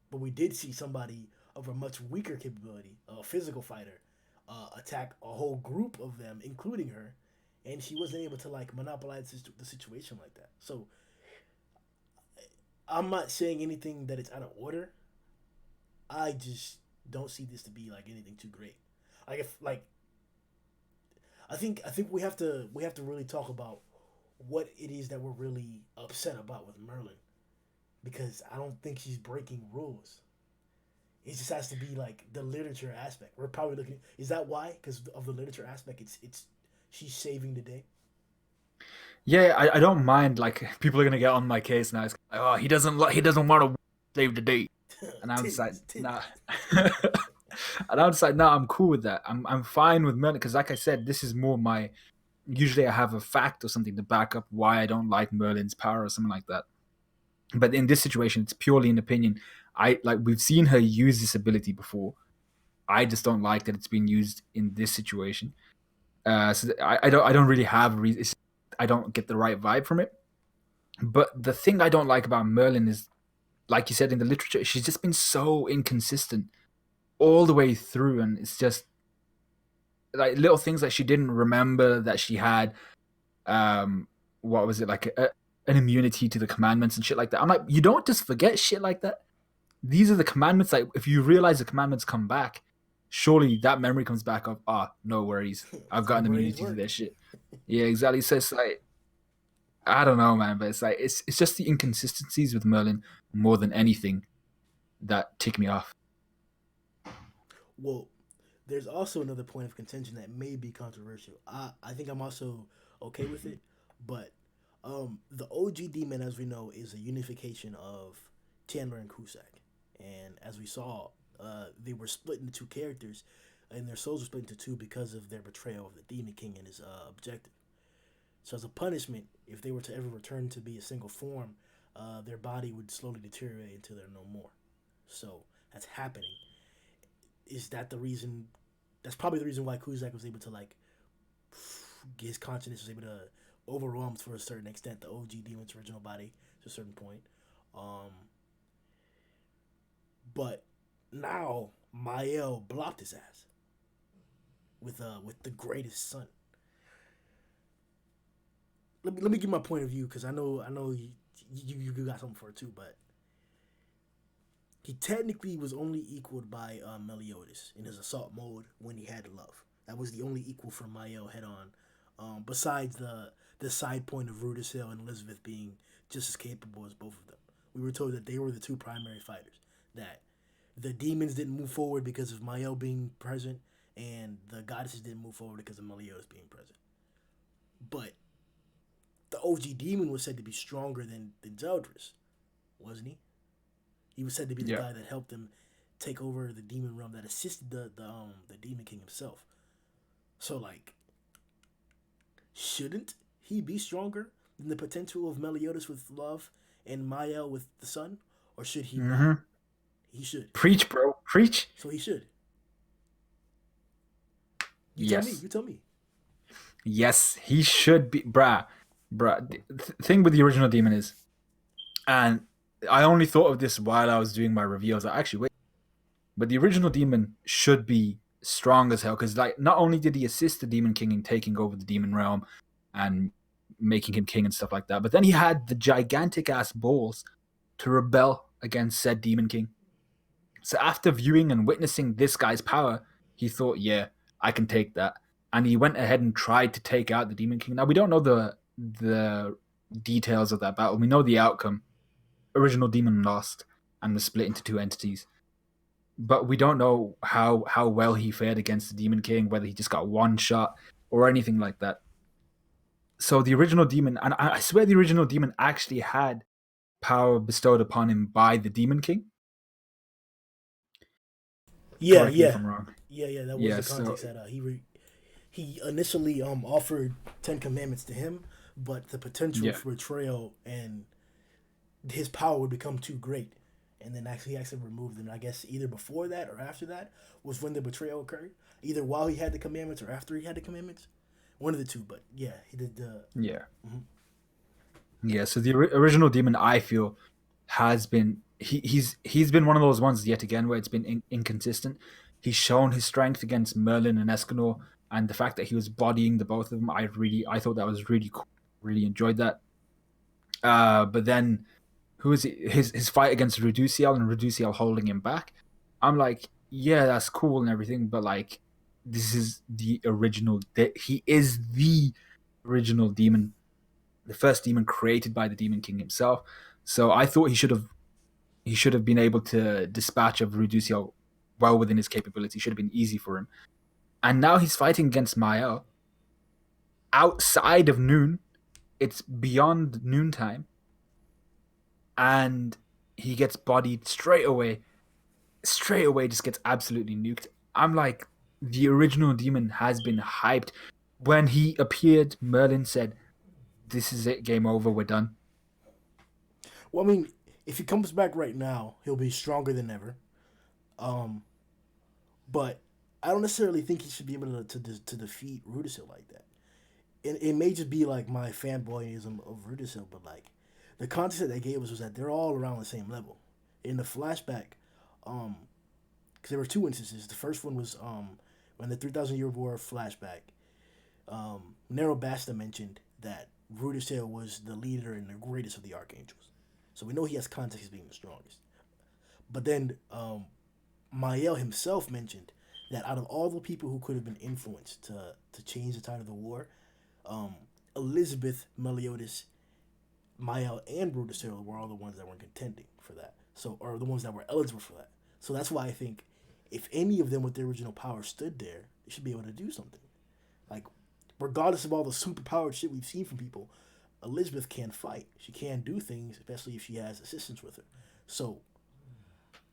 But we did see somebody of a much weaker capability, a physical fighter, attack a whole group of them, including her, and she wasn't able to like monopolize the situation like that. So I'm not saying anything that it's out of order. I just don't see this to be like anything too great. Like if like I think we have to really talk about what it is that we're really upset about with Merlin, because I don't think she's breaking rules. It just has to be like the literature aspect. We're probably looking. Is that why? Because of the literature aspect, it's she's saving the day. Yeah, I don't mind. Like people are gonna get on my case now. It's like, oh, he doesn't want to save the day, and I'm just like, Titties, titties. nah. And I'm just like, nah, I'm cool with that. I'm fine with Merlin because, like I said, this is more my. Usually, I have a fact or something to back up why I don't like Merlin's power or something like that. But in this situation, it's purely an opinion. I like we've seen her use this ability before. I just don't like that it's been used in this situation. I don't really have a reason. I don't get the right vibe from it. But the thing I don't like about Merlin is, like you said in the literature, she's just been so inconsistent all the way through, and it's just like little things that she didn't remember that she had. Um, what was it like an immunity to the commandments and shit like that? I'm like, you don't just forget shit like that. These are the commandments. Like, if you realize the commandments come back, surely that memory comes back of, no worries, I've That's got how an brains immunity to work. this shit. Yeah, exactly. So it's like, I don't know, man, but it's like it's just the inconsistencies with Merlin more than anything that tick me off. Well, there's also another point of contention that may be controversial. I think I'm also okay with it, but the OG demon, as we know, is a unification of Chandler and Cusack, and as we saw, they were split into two characters, and their souls were split into two because of their betrayal of the Demon King and his objective. So, as a punishment, if they were to ever return to be a single form, their body would slowly deteriorate until they're no more. So that's happening. Is that the reason? That's probably the reason why Kuzak was able to like his consciousness was able to overwhelm for a certain extent the OG demon's original body to a certain point. Um, but now Mael blocked his ass with the greatest son. Let me give my point of view because I know you got something for it too, but he technically was only equaled by Meliodas in his assault mode when he had love. That was the only equal for Mael head on. Besides the side point of Rudisill and Elizabeth being just as capable as both of them. We were told that they were the two primary fighters. That the demons didn't move forward because of Mael being present, and the goddesses didn't move forward because of Meliodas being present. But the OG demon was said to be stronger than Zeldris, wasn't he? He was said to be the Yeah. guy that helped him take over the demon realm, that assisted the demon king himself. So like, shouldn't he be stronger than the potential of Meliodas with love and Mael with the sun, or should he not? Mm-hmm. He should. Preach, bro. Preach. So he should. You tell me. Yes. You tell me. Yes, he should be, bruh. Bruh. The thing with the original demon is, and I only thought of this while I was doing my review. I was like, actually, wait. But the original demon should be strong as hell because, like, not only did he assist the demon king in taking over the demon realm and making him king and stuff like that, but then he had the gigantic ass balls to rebel against said demon king. So after viewing and witnessing this guy's power, he thought, yeah, I can take that. And he went ahead and tried to take out the Demon King. Now we don't know the details of that battle. We know the outcome. Original demon lost and was split into two entities. But we don't know how well he fared against the Demon King, whether he just got one shot or anything like that. So the original demon, and I swear the original demon actually had power bestowed upon him by the Demon King. Yeah, Correct me if yeah, I'm wrong. yeah. That was Yeah, the so context that he initially offered 10 Commandments to him, but the potential Yeah. for betrayal and his power would become too great. And then actually he actually removed them. I guess either before that or after that was when the betrayal occurred. Either while he had the commandments or after he had the commandments. One of the two, but yeah, he did the. Yeah. Mhm. Yeah. So the original demon, I feel, has been he's been one of those ones yet again where it's been inconsistent. He's shown his strength against Merlin and Escanor, and the fact that he was bodying the both of them, I thought that was really cool. Really enjoyed that. But then who is it? His fight against Reduciel and Reduciel holding him back. I'm like, yeah, that's cool and everything, but like, this is the original. He is the original demon, the first demon created by the Demon King himself. So I thought he should have been able to dispatch of Reduciel well within his capability. Should have been easy for him. And now he's fighting against Mael outside of noon. It's beyond noontime, and he gets bodied straight away. Straight away, just gets absolutely nuked. I'm like, the original demon has been hyped. When he appeared, Merlin said, "This is it, game over, we're done." Well, I mean, if he comes back right now, he'll be stronger than ever. Um, but I don't necessarily think he should be able to defeat Rudisill like that. It may just be like my fanboyism of Rudisill, but like the context that they gave us was that they're all around the same level. In the flashback, because there were two instances. The first one was when the 3,000 Year War flashback. Nero Basta mentioned that Rudisill was the leader and the greatest of the archangels, so we know he has context as being the strongest. But then Mael himself mentioned that out of all the people who could have been influenced to change the tide of the war, Elizabeth, Meliodas, Mael, and Rudisill were all the ones that were contending for that. So, or the ones that were eligible for that. So that's why I think if any of them with their original power stood there, they should be able to do something. Like, regardless of all the superpowered shit we've seen from people, Elizabeth can fight. She can do things, especially if she has assistance with her. So,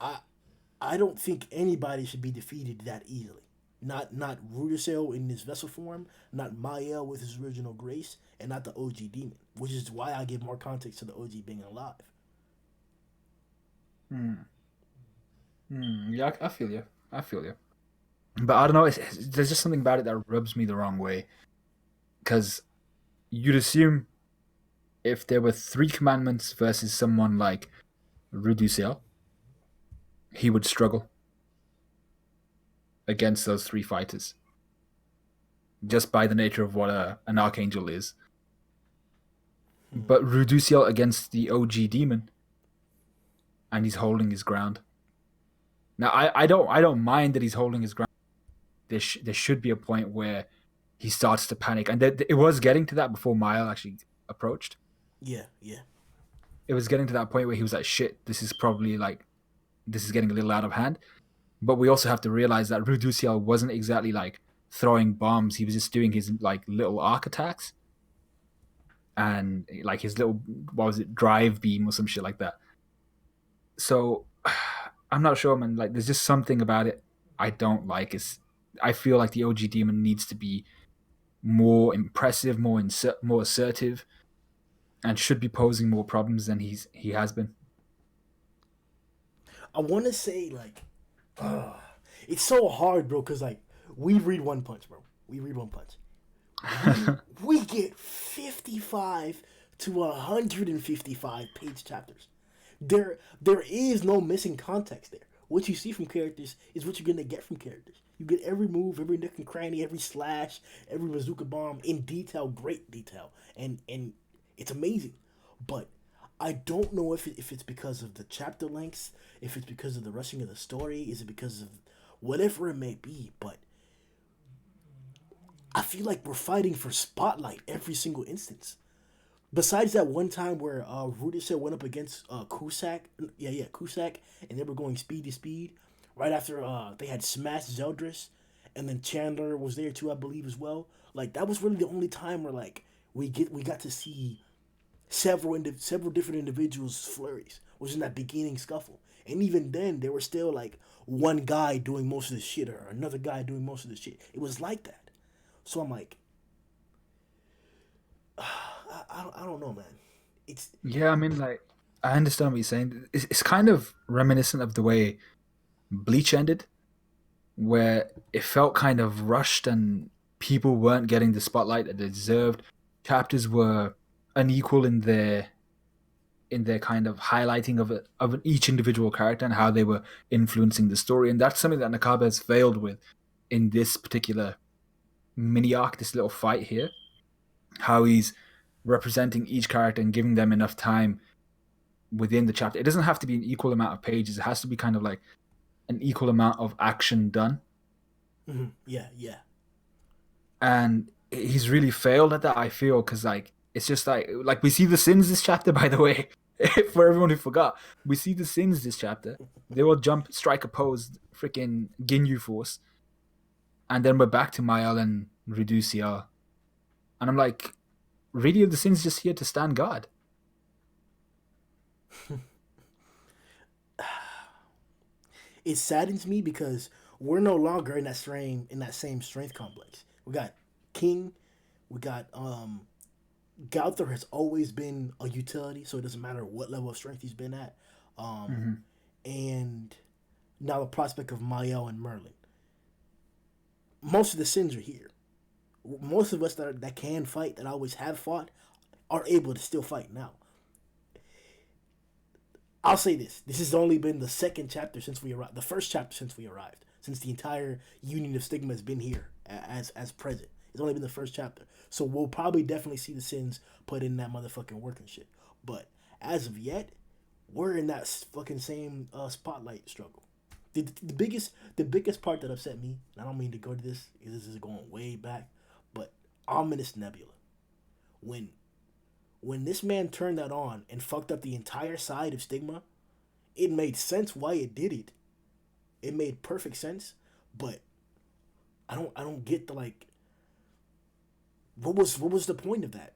I I don't think anybody should be defeated that easily. Not Rudisill in his vessel form, not Mael with his original grace, and not the OG demon, which is why I give more context to the OG being alive. Yeah, I feel you. I feel you. But I don't know. There's just something about it that rubs me the wrong way. Because you'd assume if there were three commandments versus someone like Ruduciel, he would struggle against those three fighters. Just by the nature of what an archangel is. But Ruduciel against the OG demon, and he's holding his ground. Now I don't mind that he's holding his ground. There should be a point where he starts to panic, and it was getting to that before Mael actually approached. Yeah, yeah. It was getting to that point where he was like, "Shit, this is getting a little out of hand." But we also have to realize that Ruduciel wasn't exactly like throwing bombs. He was just doing his like little arc attacks and like his little, what was it, drive beam or some shit like that. So I'm not sure, man. Like, there's just something about it I don't like. I feel like the OG demon needs to be more impressive, more assertive, and should be posing more problems than he has been. I want to say like, it's so hard, bro. Cause like we read One Punch, bro. We read One Punch. We get 55 to 155 page chapters. There is no missing context there. What you see from characters is what you're gonna get from characters. You get every move, every nook and cranny, every slash, every bazooka bomb in detail, great detail, and it's amazing. But I don't know if it's because of the chapter lengths, if it's because of the rushing of the story, is it because of whatever it may be, but I feel like we're fighting for spotlight every single instance. Besides that one time where Rudisill went up against Cusack, Cusack, and they were going speed to speed, right after they had smashed Zeldris, and then Chandler was there too, I believe, as well. Like, that was really the only time where like we got to see several different individuals' flurries, was in that beginning scuffle. And even then, there was still like one guy doing most of the shit or another guy doing most of the shit. It was like that. So I'm like, I don't know, man. It's Yeah, I mean, like, I understand what you're saying. It's kind of reminiscent of the way Bleach ended, where it felt kind of rushed and people weren't getting the spotlight that they deserved. Chapters were unequal in their kind of highlighting of each individual character and how they were influencing the story, and that's something that Nakaba has failed with in this particular mini arc, this little fight here. How he's representing each character and giving them enough time within the chapter. It doesn't have to be an equal amount of pages. It has to be kind of like an equal amount of action done. yeah, yeah. And he's really failed at that, I feel, because like it's just like we see the sins this chapter, by the way. For everyone who forgot, we see the sins this chapter. They will jump, strike a pose, freaking Ginyu Force, and then we're back to Mael and Reducia. And I'm like, really, are the sins just here to stand guard? It saddens me because we're no longer in that same strength complex. We got King, we got Gauther has always been a utility, so it doesn't matter what level of strength he's been at. And now the prospect of Mael and Merlin. Most of the sins are here. Most of us that can fight, that always have fought, are able to still fight now. I'll say this: this has only been the second chapter since we arrived, the first chapter since we arrived, since the entire Union of Stigma has been here as present. It's only been the first chapter, so we'll probably definitely see the sins put in that motherfucking work and shit. But as of yet, we're in that fucking same spotlight struggle. The biggest part that upset me, and I don't mean to go to this, because this is going way back, but Ominous Nebula, when this man turned that on and fucked up the entire side of Stigma, it made sense why it did it. It made perfect sense, but I don't get the like. What was the point of that?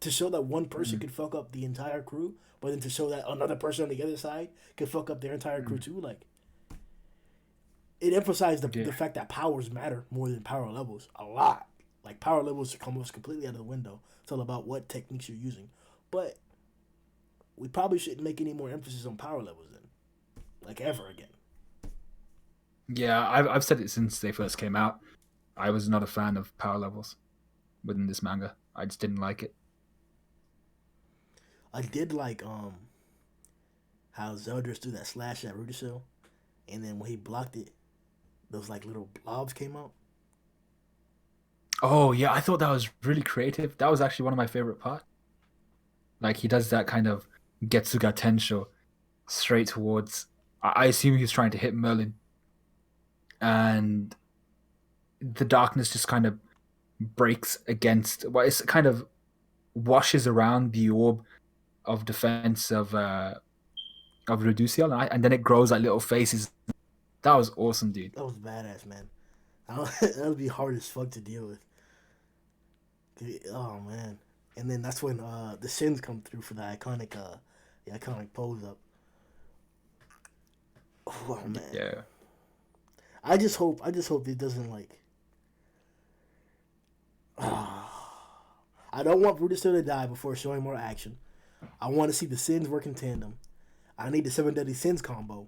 To show that one person could fuck up the entire crew, but then to show that another person on the other side could fuck up their entire crew too. Like, it emphasized the fact that powers matter more than power levels a lot. Like, power levels come almost completely out of the window. It's all about what techniques you're using. But we probably shouldn't make any more emphasis on power levels then, like ever again. Yeah, I've said it since they first came out. I was not a fan of power levels within this manga. I just didn't like it. I did like how Zeldris threw that slash at Rudicil, and then when he blocked it, those like little blobs came out. Oh yeah, I thought that was really creative. That was actually one of my favorite parts. Like he does that kind of Getsuga Tensho straight towards. I assume he was trying to hit Merlin, and the darkness just kind of breaks against. Well, it's kind of washes around the orb of defense of Reducial, and then it grows like little faces. That was awesome, dude. That was badass, man. That would be hard as fuck to deal with. Oh man! And then that's when the sins come through for the iconic pose up. Oh man! Yeah. I just hope it doesn't like. I don't want Brutus to die before showing more action. I want to see the sins work in tandem. I need the 7 Deadly Sins combo.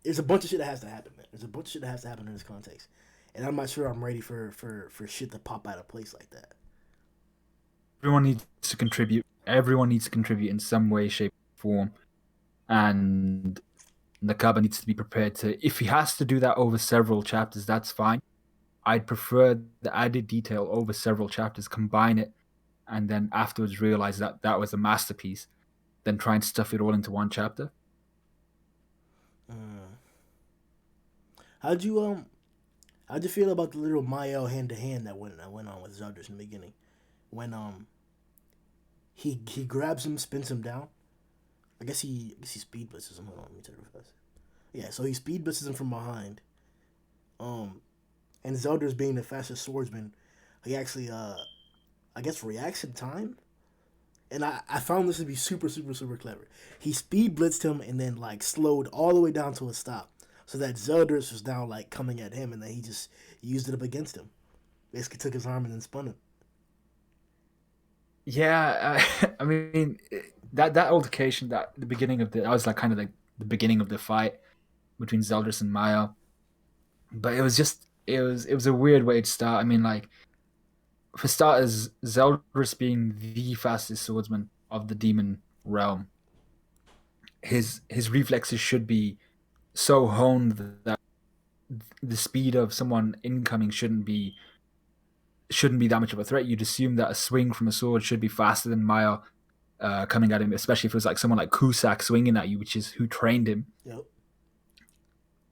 There's a bunch of shit that has to happen, man. There's a bunch of shit that has to happen in this context. And I'm not sure I'm ready for shit to pop out of place like that. Everyone needs to contribute. Everyone needs to contribute in some way, shape, form. And Nakaba needs to be prepared to, if he has to do that over several chapters, that's fine. I'd prefer the added detail over several chapters, combine it, and then afterwards realize that that was a masterpiece, then try and stuff it all into one chapter. How'd you feel about the little Mael hand to hand that went on with Zeldris in the beginning, when he grabs him, spins him down. I guess he speed blitzes him. Hold on, let me tell you real fast. Yeah, so he speed blitzes him from behind. And Zeldris being the fastest swordsman, he actually I guess reacts in time. And I found this to be super, super, super clever. He speed blitzed him and then like slowed all the way down to a stop, so that Zeldris was now like coming at him, and then he just used it up against him. Basically took his arm and then spun him. Yeah, I mean that altercation, that the beginning of that was like kind of like the beginning of the fight between Zeldris and Maya. But it was just it was a weird way to start. I mean, like for starters, Zeldris being the fastest swordsman of the demon realm, his reflexes should be so honed that the speed of someone incoming shouldn't be that much of a threat. You'd assume that a swing from a sword should be faster than Maya coming at him, especially if it was like someone like Cusack swinging at you, which is who trained him. Yep.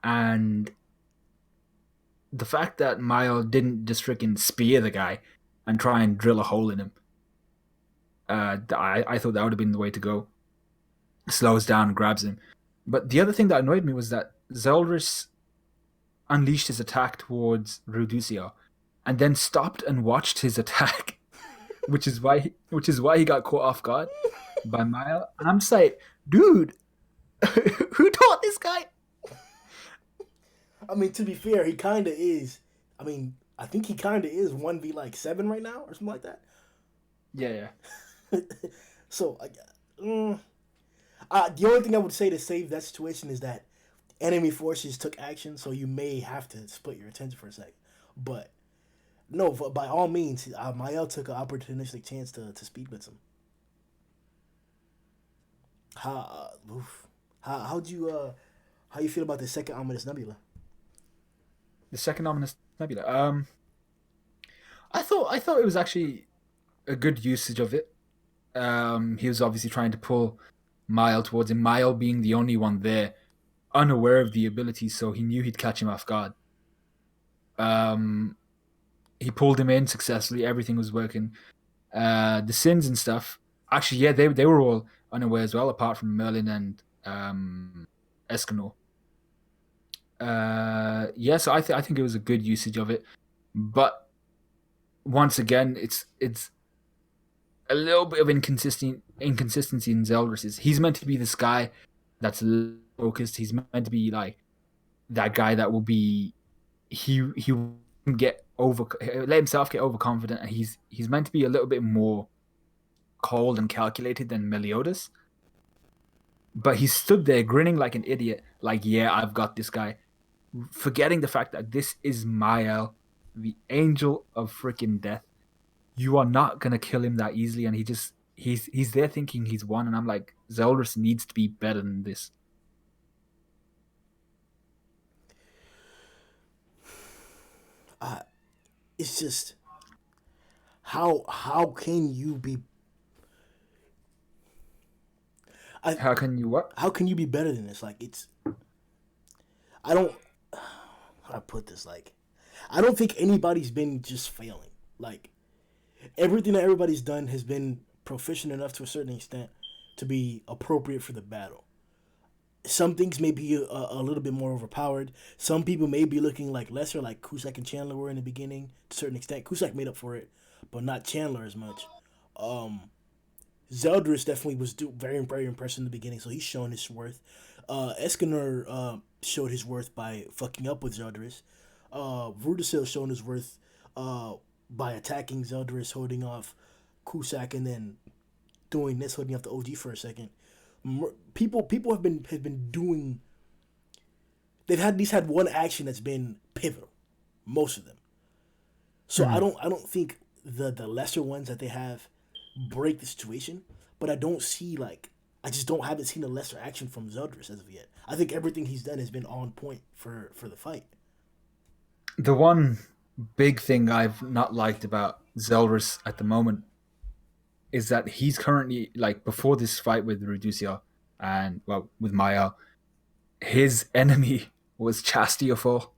And the fact that Maya didn't just freaking spear the guy and try and drill a hole in him, I thought that would have been the way to go. Slows down, grabs him. But the other thing that annoyed me was that Zeldris unleashed his attack towards Ruducia and then stopped and watched his attack, which is why he got caught off guard by Maya. And I'm just like, dude, who taught this guy? I mean, to be fair, he kind of is. I mean, I think he kind of is 1v like 7 right now or something like that. Yeah. So, the only thing I would say to save that situation is that enemy forces took action, so you may have to split your attention for a second. But no, by all means, Mael took an opportunistic chance to speed blitz him. How'd you how you feel about the second ominous nebula? The second ominous nebula. I thought it was actually a good usage of it. He was obviously trying to pull Mile towards him. Mile being the only one there, unaware of the ability, so he knew he'd catch him off guard. He pulled him in successfully. Everything was working. The sins and stuff. Actually, yeah, they were all unaware as well, apart from Merlin and Escanor. Yeah, so I think it was a good usage of it, but once again, it's a little bit of inconsistency in Zeldris. He's meant to be this guy that's focused. He's meant to be like that guy that will be he will get over let himself get overconfident, and he's meant to be a little bit more cold and calculated than Meliodas. But he stood there grinning like an idiot, like, yeah, I've got this guy, forgetting the fact that this is Mael, the angel of freaking death. You are not gonna kill him that easily, and he's there thinking he's won, and I'm like, Zeldris needs to be better than this. It's just how can you be How can you what? how can you be better than this? Like it's I don't how do I put this, like I don't think anybody's been just failing. Like everything that everybody's done has been proficient enough to a certain extent to be appropriate for the battle. Some things may be a little bit more overpowered. Some people may be looking like lesser, like Cusack and Chandler were in the beginning to a certain extent. Cusack made up for it, but not Chandler as much. Zeldris definitely was very, very impressive in the beginning, so he's shown his worth. Escanor showed his worth by fucking up with Zeldris. Rudisil showed his worth by attacking Zeldris, holding off Cusack, and then doing this, holding off the OG for a second. People have been doing. They've at least had one action that's been pivotal, most of them. So I don't think the lesser ones that they have break the situation, but I haven't seen a lesser action from Zeldris as of yet. I think everything he's done has been on point for the fight. The one big thing I've not liked about Zeldris at the moment is that he's currently, like, before this fight with Reducia and, well, with Maya, his enemy was Chastiafor.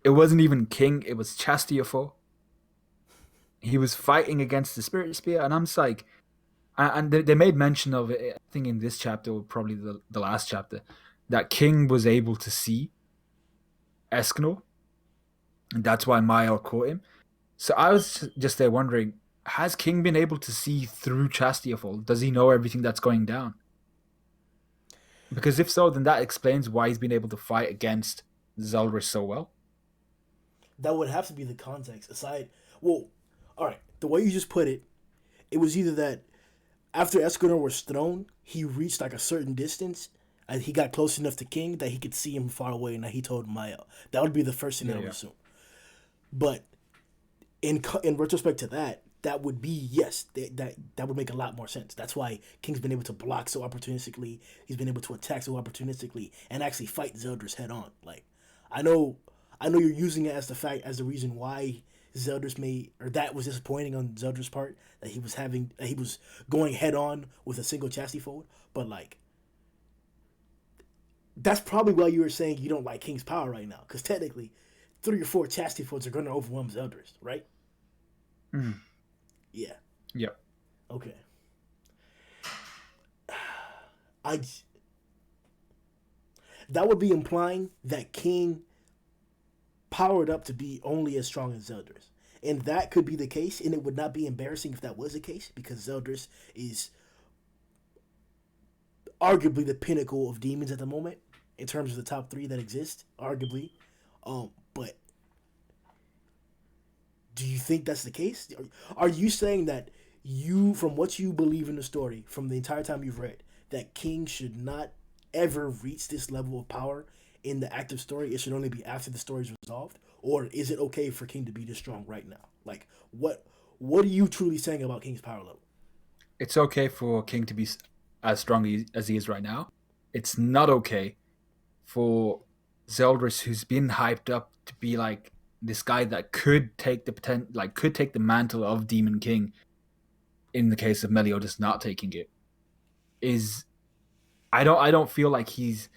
It wasn't even King, it was Chastiafor. He was fighting against the Spirit Spear, and I'm just like, and they made mention of it, I think in this chapter, or probably the last chapter, that King was able to see Escanor, and that's why Maya caught him. So I was just there wondering, has King been able to see through Chastiafor? Does he know everything that's going down? Because if so, then that explains why he's been able to fight against Zeldris so well. That would have to be the context. Aside, well, all right, the way you just put it, it was either that after Escanor was thrown, he reached like a certain distance and he got close enough to King that he could see him far away and that he told Mael. That would be the first thing I would assume. But in retrospect to that, that would be yes, that would make a lot more sense. That's why King's been able to block so opportunistically. He's been able to attack so opportunistically and actually fight Zeldris head on. Like, I know you're using it as the reason why Zeldris that was disappointing on Zeldris' part that he was going head on with a single chastity fold, but like that's probably why you were saying you don't like King's power right now, because technically 3 or 4 chastity folds are going to overwhelm Zeldris, right? Mm. Yeah. Yep. Okay. That would be implying that King powered up to be only as strong as Zeldris. And that could be the case, and it would not be embarrassing if that was the case, because Zeldris is arguably the pinnacle of demons at the moment, in terms of the top 3 that exist, arguably. But do you think that's the case? Are you saying that from what you believe in the story, from the entire time you've read, that King should not ever reach this level of power in the active story? It should only be after the story is resolved? Or is it okay for King to be this strong right now? Like, what are you truly saying about King's power level? It's okay for King to be as strong as he is right now. It's not okay for Zeldris, who's been hyped up to be like this guy that could take the mantle of Demon King in the case of Meliodas not taking it. I don't feel like he's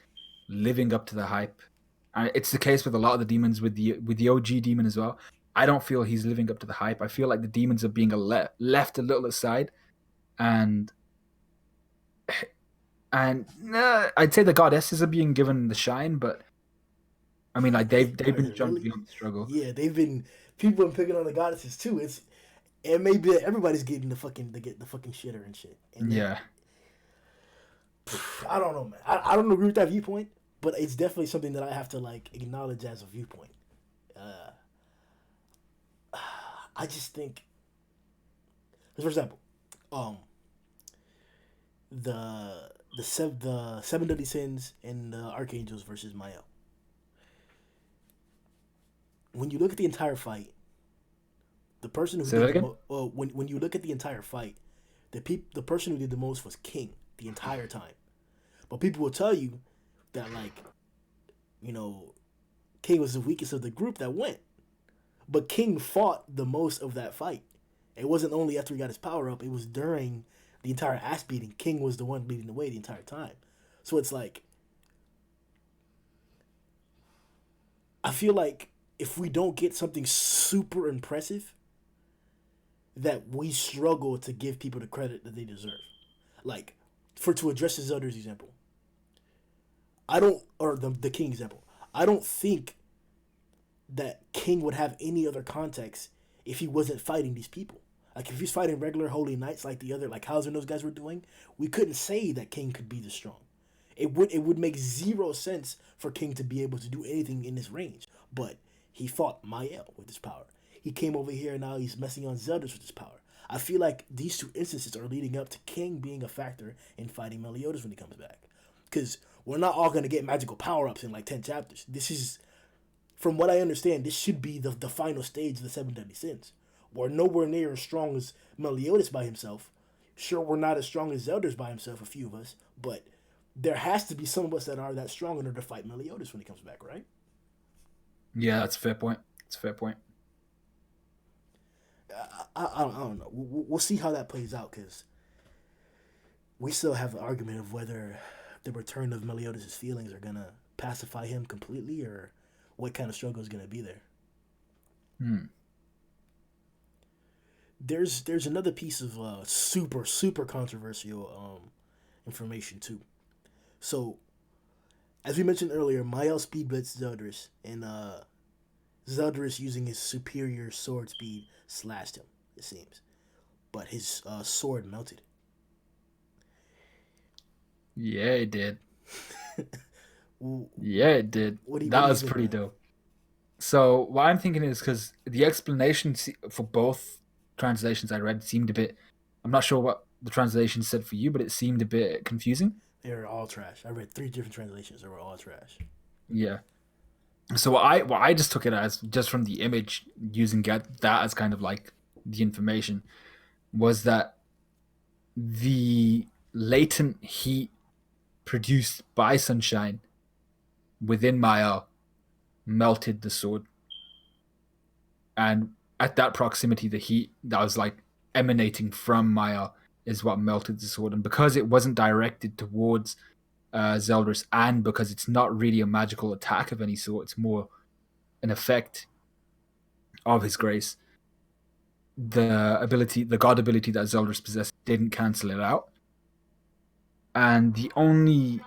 living up to the hype. It's the case with a lot of the demons, with the OG demon as well. I don't feel he's living up to the hype. I feel like the demons are being left a little aside, and I'd say the goddesses are being given the shine, but I mean, like they've been shown to be on the struggle. Yeah, people been picking on the goddesses too. It may be that everybody's getting the fucking shitter and shit. And yeah. I don't know, man. I don't agree with that viewpoint, but it's definitely something that I have to like acknowledge as a viewpoint. I just think, for example, the seven deadly sins and the archangels versus Mael. When you look at the entire fight, the person who did when you look at the entire fight, the person who did the most was King the entire time. But people will tell you that, like, you know, King was the weakest of the group that went. But King fought the most of that fight. It wasn't only after he got his power up, it was during the entire ass beating. King was the one leading the way the entire time. So it's like, I feel like if we don't get something super impressive, that we struggle to give people the credit that they deserve. Like, to address the Zelda's example, the King example, I don't think that King would have any other context if he wasn't fighting these people. Like, if he's fighting regular Holy Knights like Hauser and those guys were doing, we couldn't say that King could be this strong. It would make zero sense for King to be able to do anything in this range. But he fought Mael with his power. He came over here and now he's messing on Zeldris with his power. I feel like these 2 instances are leading up to King being a factor in fighting Meliodas when he comes back. Because we're not all going to get magical power-ups in like 10 chapters. This is, from what I understand, this should be the final stage of the 7 deadly sins. We're nowhere near as strong as Meliodas by himself. Sure, we're not as strong as Zeldris by himself, a few of us, but there has to be some of us that are that strong in order to fight Meliodas when he comes back, right? Yeah, that's a fair point. I don't know. We'll see how that plays out, because we still have an argument of whether the return of Meliodas' feelings are going to pacify him completely, or what kind of struggle is going to be there. There's another piece of super controversial information too. So, as we mentioned earlier, Mael speed blitzed Zeldris, and Zeldris, using his superior sword speed, slashed him, it seems. But his sword melted. Yeah, it did. Yeah, it did. That was pretty dope. So what I'm thinking is, because the explanation for both translations I read seemed a bit I'm not sure what the translation said for you, but it seemed a bit confusing. They were all trash. I read 3 different translations. They were all trash. Yeah. So what I just took it as, just from the image, using that as kind of like the information, was that the latent heat produced by sunshine within Maya melted the sword, and at that proximity, the heat that was like emanating from Maya is what melted the sword. And because it wasn't directed towards Zeldris, and because it's not really a magical attack of any sort, it's more an effect of his grace. The god ability that Zeldris possessed didn't cancel it out. And the only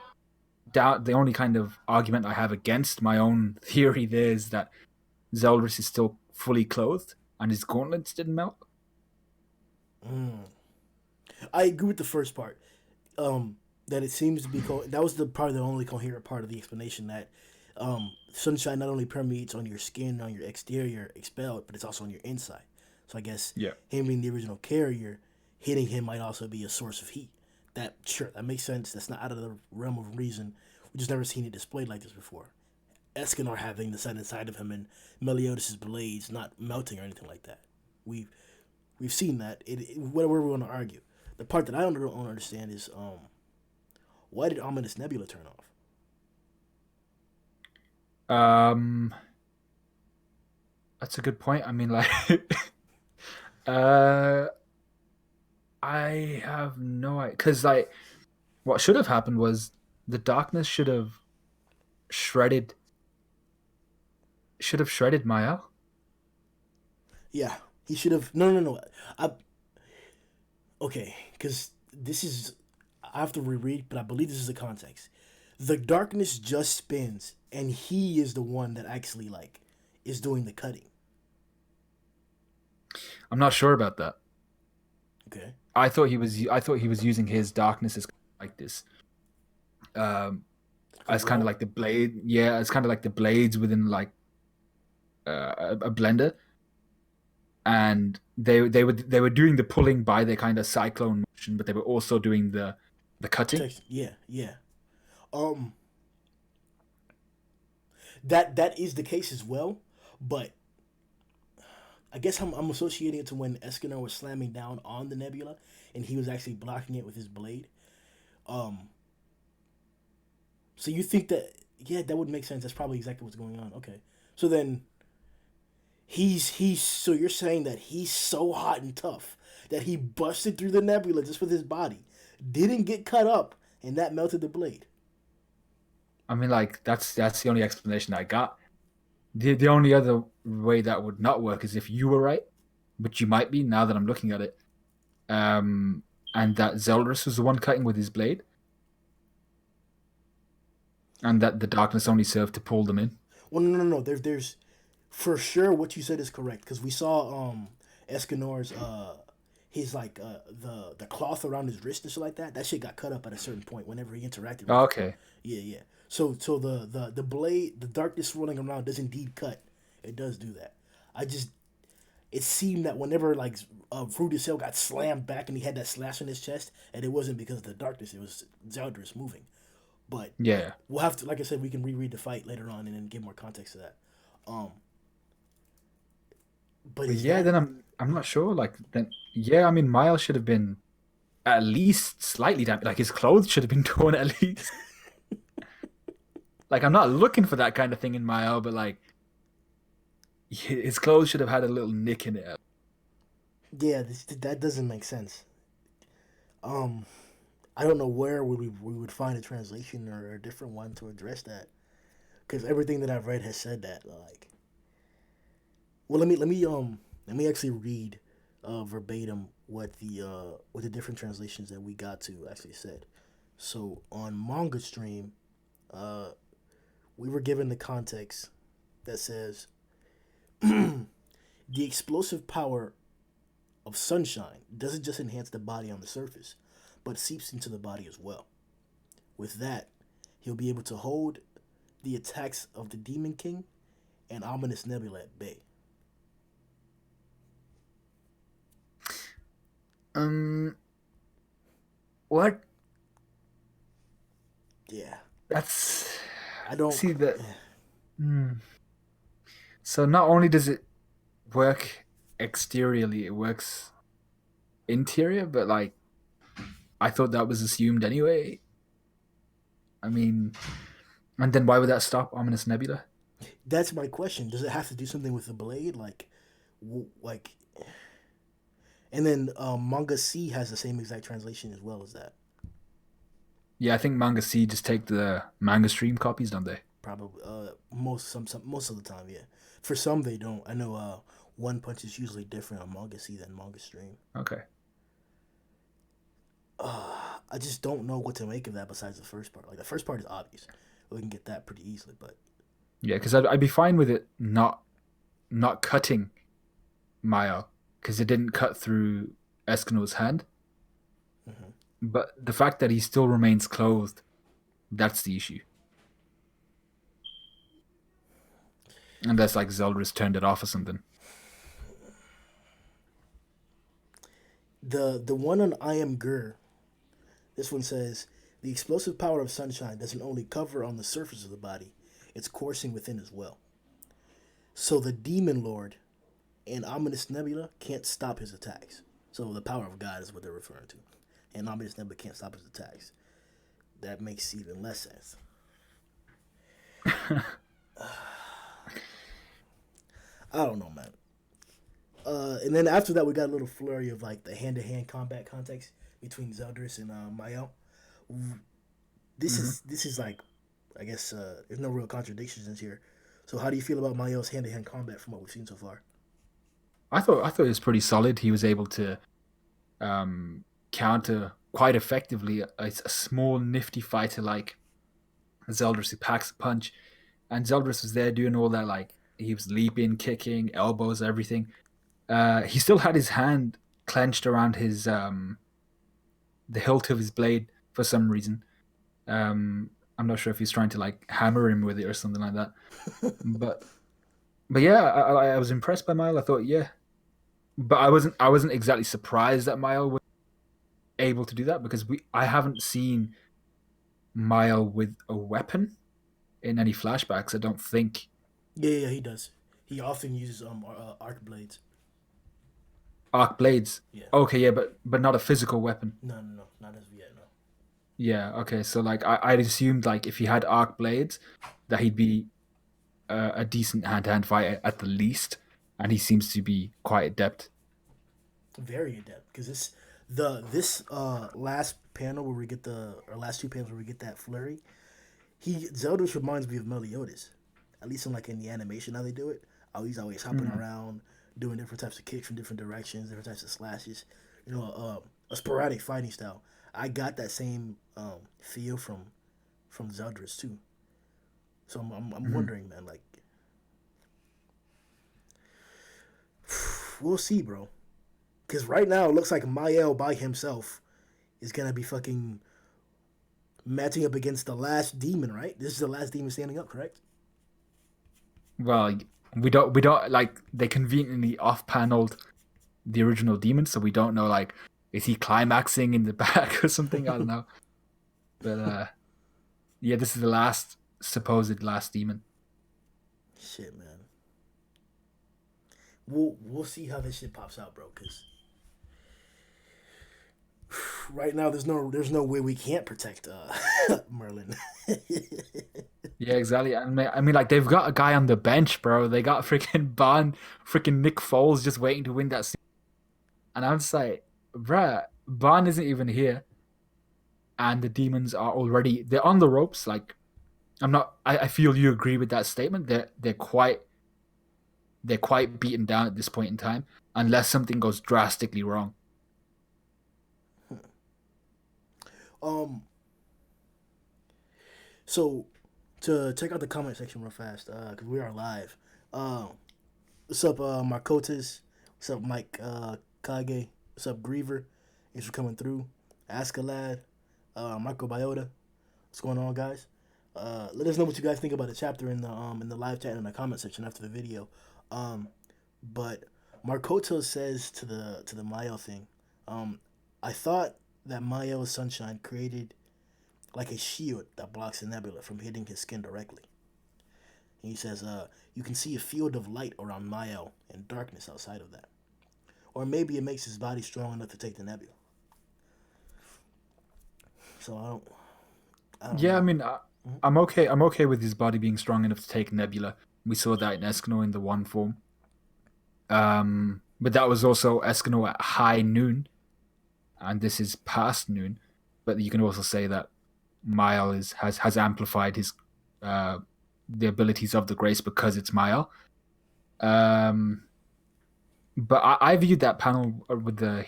kind of argument I have against my own theory there is that Zeldris is still fully clothed and his gauntlets didn't melt. I agree with the first part. That it seems to be that was probably the only coherent part of the explanation, that sunshine not only permeates on your skin, on your exterior expelled, but it's also on your inside. So I guess him being the original carrier, hitting him might also be a source of heat. That makes sense. That's not out of the realm of reason. We just never seen it displayed like this before. Escanor having the sun inside of him and Meliodas' blades not melting or anything like that. We've seen that. Whatever we want to argue. The part that I don't understand is why did Ominous Nebula turn off? That's a good point. I mean, like, I have no idea, because like, what should have happened was the darkness should have shredded Maya. Yeah, he should have. No. Okay, because this is, I have to reread, but I believe this is the context. The darkness just spins, and he is the one that actually like is doing the cutting. I'm not sure about that. Okay. I thought he was using his darkness as like this, as kind of like the blade. Yeah, it's kind of like the blades within like a blender, and they were doing the pulling by their kind of cyclone motion, but they were also doing the cutting. Yeah. Um, that is the case as well, but I guess I'm associating it to when Escanor was slamming down on the nebula, and he was actually blocking it with his blade. So you think that, that would make sense. That's probably exactly what's going on. Okay, so then so you're saying that he's so hot and tough that he busted through the nebula just with his body, didn't get cut up, and that melted the blade. I mean, like, that's the only explanation I got. The only other way that would not work is if you were right, which you might be now that I'm looking at it, and that Zeldris was the one cutting with his blade, and that the darkness only served to pull them in. Well, no. There's for sure what you said is correct, because we saw Escanor's his like the cloth around his wrist and shit like that. That shit got cut up at a certain point whenever he interacted with Okay. Yeah. So the blade, the darkness swirling around does indeed cut. It does do that. It seemed that whenever like Fruity Cell got slammed back and he had that slash in his chest, and it wasn't because of the darkness, it was Zeldris moving. But yeah, we'll have to, like I said, we can reread the fight later on and then give more context to that. But then I'm not sure. Like, then I mean, Miles should have been at least slightly damaged. Like, his clothes should have been torn at least. Like, I'm not looking for that kind of thing in Miles, but like, his clothes should have had a little nick in it. Yeah, that doesn't make sense. I don't know where we would find a translation or a different one to address that, because everything that I've read has said that. Like, well, let me actually read verbatim what the different translations that we got to actually said. So on Manga Stream, we were given the context that says the explosive power of sunshine doesn't just enhance the body on the surface, but seeps into the body as well. With that, he'll be able to hold the attacks of the Demon King and Ominous Nebula at bay. Um, what? Yeah, That's I don't. see that. So not only does it work exteriorly, it works interior, but like I thought that was assumed anyway. I mean, and then why would that stop Ominous Nebula? That's my question. Does it have to do something with the blade, like? And then manga C has the same exact translation as well as that. Yeah, I think Manga C just take the manga stream copies, don't they? Probably most of the time, yeah. For some they don't. I know One Punch is usually different on manga C than manga stream. Okay. I just don't know what to make of that besides the first part. Like the first part is obvious. We can get that pretty easily, but Yeah, because I'd be fine with it not cutting Maya because it didn't cut through Escanor's hand. But the fact that he still remains clothed, that's the issue. Unless like Zelda's turned it off or something. the one on I Am Gur, this one says the explosive power of sunshine doesn't only cover on the surface of the body, it's coursing within as well. So the demon lord and Ominous Nebula can't stop his attacks. So the power of God is what they're referring to. And Ominous Nebula can't stop his attacks. That makes even less sense. I don't know, man. And then after that, we got a little flurry of like the hand-to-hand combat context between Zeldris and Mael. This is like, I guess there's no real contradictions in here. So how do you feel about Mael's hand-to-hand combat from what we've seen so far? I thought it was pretty solid. He was able to counter quite effectively a small nifty fighter like Zeldris who packs a punch, and Zeldris was there doing all that, like he was leaping, kicking, elbows, everything. He still had his hand clenched around his the hilt of his blade for some reason. I'm not sure if he's trying to like hammer him with it or something like that. But yeah, I was impressed by Mile. I thought, yeah, but I wasn't exactly surprised that Mile was able to do that because I haven't seen Mile with a weapon in any flashbacks. I don't think. Yeah, he does. He often uses arc blades. Arc blades. Yeah. Okay, yeah, but not a physical weapon. No, not as of yet. No. Yeah. Okay. So like I'd assumed like if he had arc blades, that he'd be a decent hand-to-hand fighter at the least, and he seems to be quite adept. Very adept because this last panel where we get last two panels where we get that flurry, Zeldris reminds me of Meliodas, at least in the animation how they do it. He's always hopping around, doing different types of kicks from different directions, different types of slashes. A sporadic fighting style. I got that same feel from Zeldris too. So I'm wondering, man, like we'll see, bro. Because right now it looks like Mael by himself is gonna be fucking matching up against the last demon, right? This is the last demon standing up, correct? Well, we don't like they conveniently off-paneled the original demon, so we don't know like is he climaxing in the back or something? I don't know. But yeah, this is the supposed last demon. Shit, man. We'll see how this shit pops out, bro. Because right now there's no way we can't protect Merlin. Yeah, exactly. I mean, like they've got a guy on the bench, bro. They got freaking Bond, freaking Nick Foles just waiting to win that scene. And I'm just like, bruh, Bond isn't even here, and the demons they're on the ropes. Like, I'm not. I feel you agree with that statement. They're quite beaten down at this point in time, unless something goes drastically wrong. So to check out the comment section real fast, because we are live. What's up, Marcotis? What's up, Mike Kage? What's up, Griever? Thanks for coming through. Ascalad, Microbiota. What's going on, guys? Let us know what you guys think about the chapter in the live chat and in the comment section after the video. But Marcoto says to the Mayo thing, I thought that Mael's sunshine created like a shield that blocks the nebula from hitting his skin directly. And he says, you can see a field of light around Mael and darkness outside of that. Or maybe it makes his body strong enough to take the nebula. So I don't Yeah, know. I mean, I'm okay. I'm okay with his body being strong enough to take Nebula. We saw that in Escanor in the one form. But that was also Escanor at high noon, and this is past noon. But you can also say that Mael has amplified his the abilities of the Grace because it's Mael. But I viewed that panel with the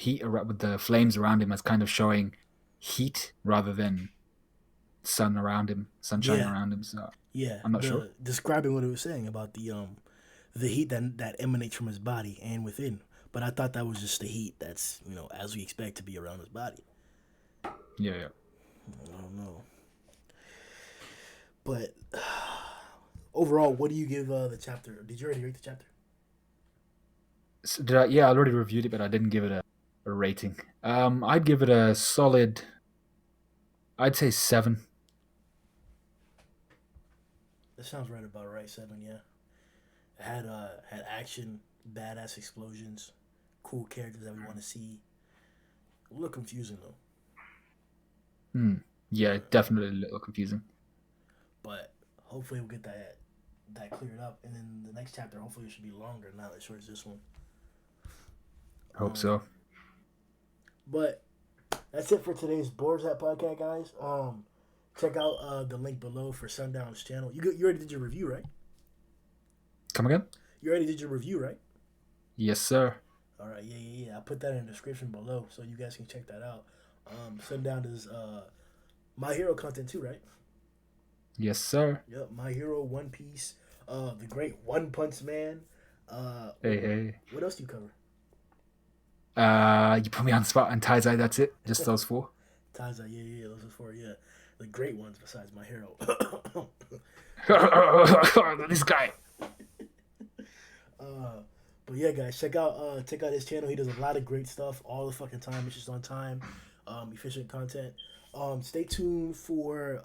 with the flames around him as kind of showing heat rather than sunshine Yeah, around him. So yeah. I'm not sure. The describing what it was saying about the heat that emanates from his body and within. But I thought that was just the heat that's as we expect to be around his body. Yeah, yeah. I don't know. But overall, what do you give the chapter? Did you already rate the chapter? So did I? Yeah, I already reviewed it, but I didn't give it a rating. I'd give it a solid. I'd say 7. That sounds right about right. 7, yeah. It had action, badass explosions, cool characters that we want to see. A little confusing though. Yeah, definitely a little confusing. But hopefully we'll get that cleared up, and then the next chapter hopefully it should be longer, not as short as this one. Hope Um, so. but that's it for today's Boars Hat Podcast, guys. Check out the link below for Sundown's channel. You already did your review, right? Come again? You already did your review, right? Yes, sir. All right, yeah. I'll put that in the description below so you guys can check that out. Sundown does My Hero content too, right? Yes, sir. Yep, My Hero, One Piece, the Great One Punch Man. Hey. What else do you cover? You put me on the spot and taizai. That's it. Just those 4. Taizai, yeah, those are 4, yeah. The great ones besides My Hero. This guy. But yeah, guys, check out his channel. He does a lot of great stuff all the fucking time. It's just on time, efficient content. Stay tuned for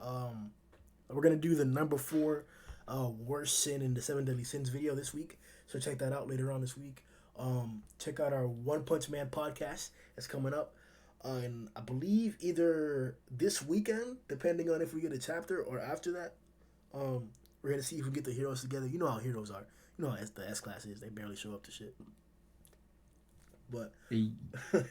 we're gonna do the number 4 worst sin in the 7 deadly sins video this week. So check that out later on this week. Check out our One Punch Man podcast that's coming up. And I believe either this weekend, depending on if we get a chapter, or after that, we're gonna see if we get the heroes together. You know how heroes are. You know how the S class is. They barely show up to shit. But Hey. but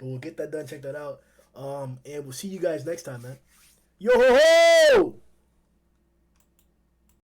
we'll get that done. Check that out. And we'll see you guys next time, man. Yo ho ho!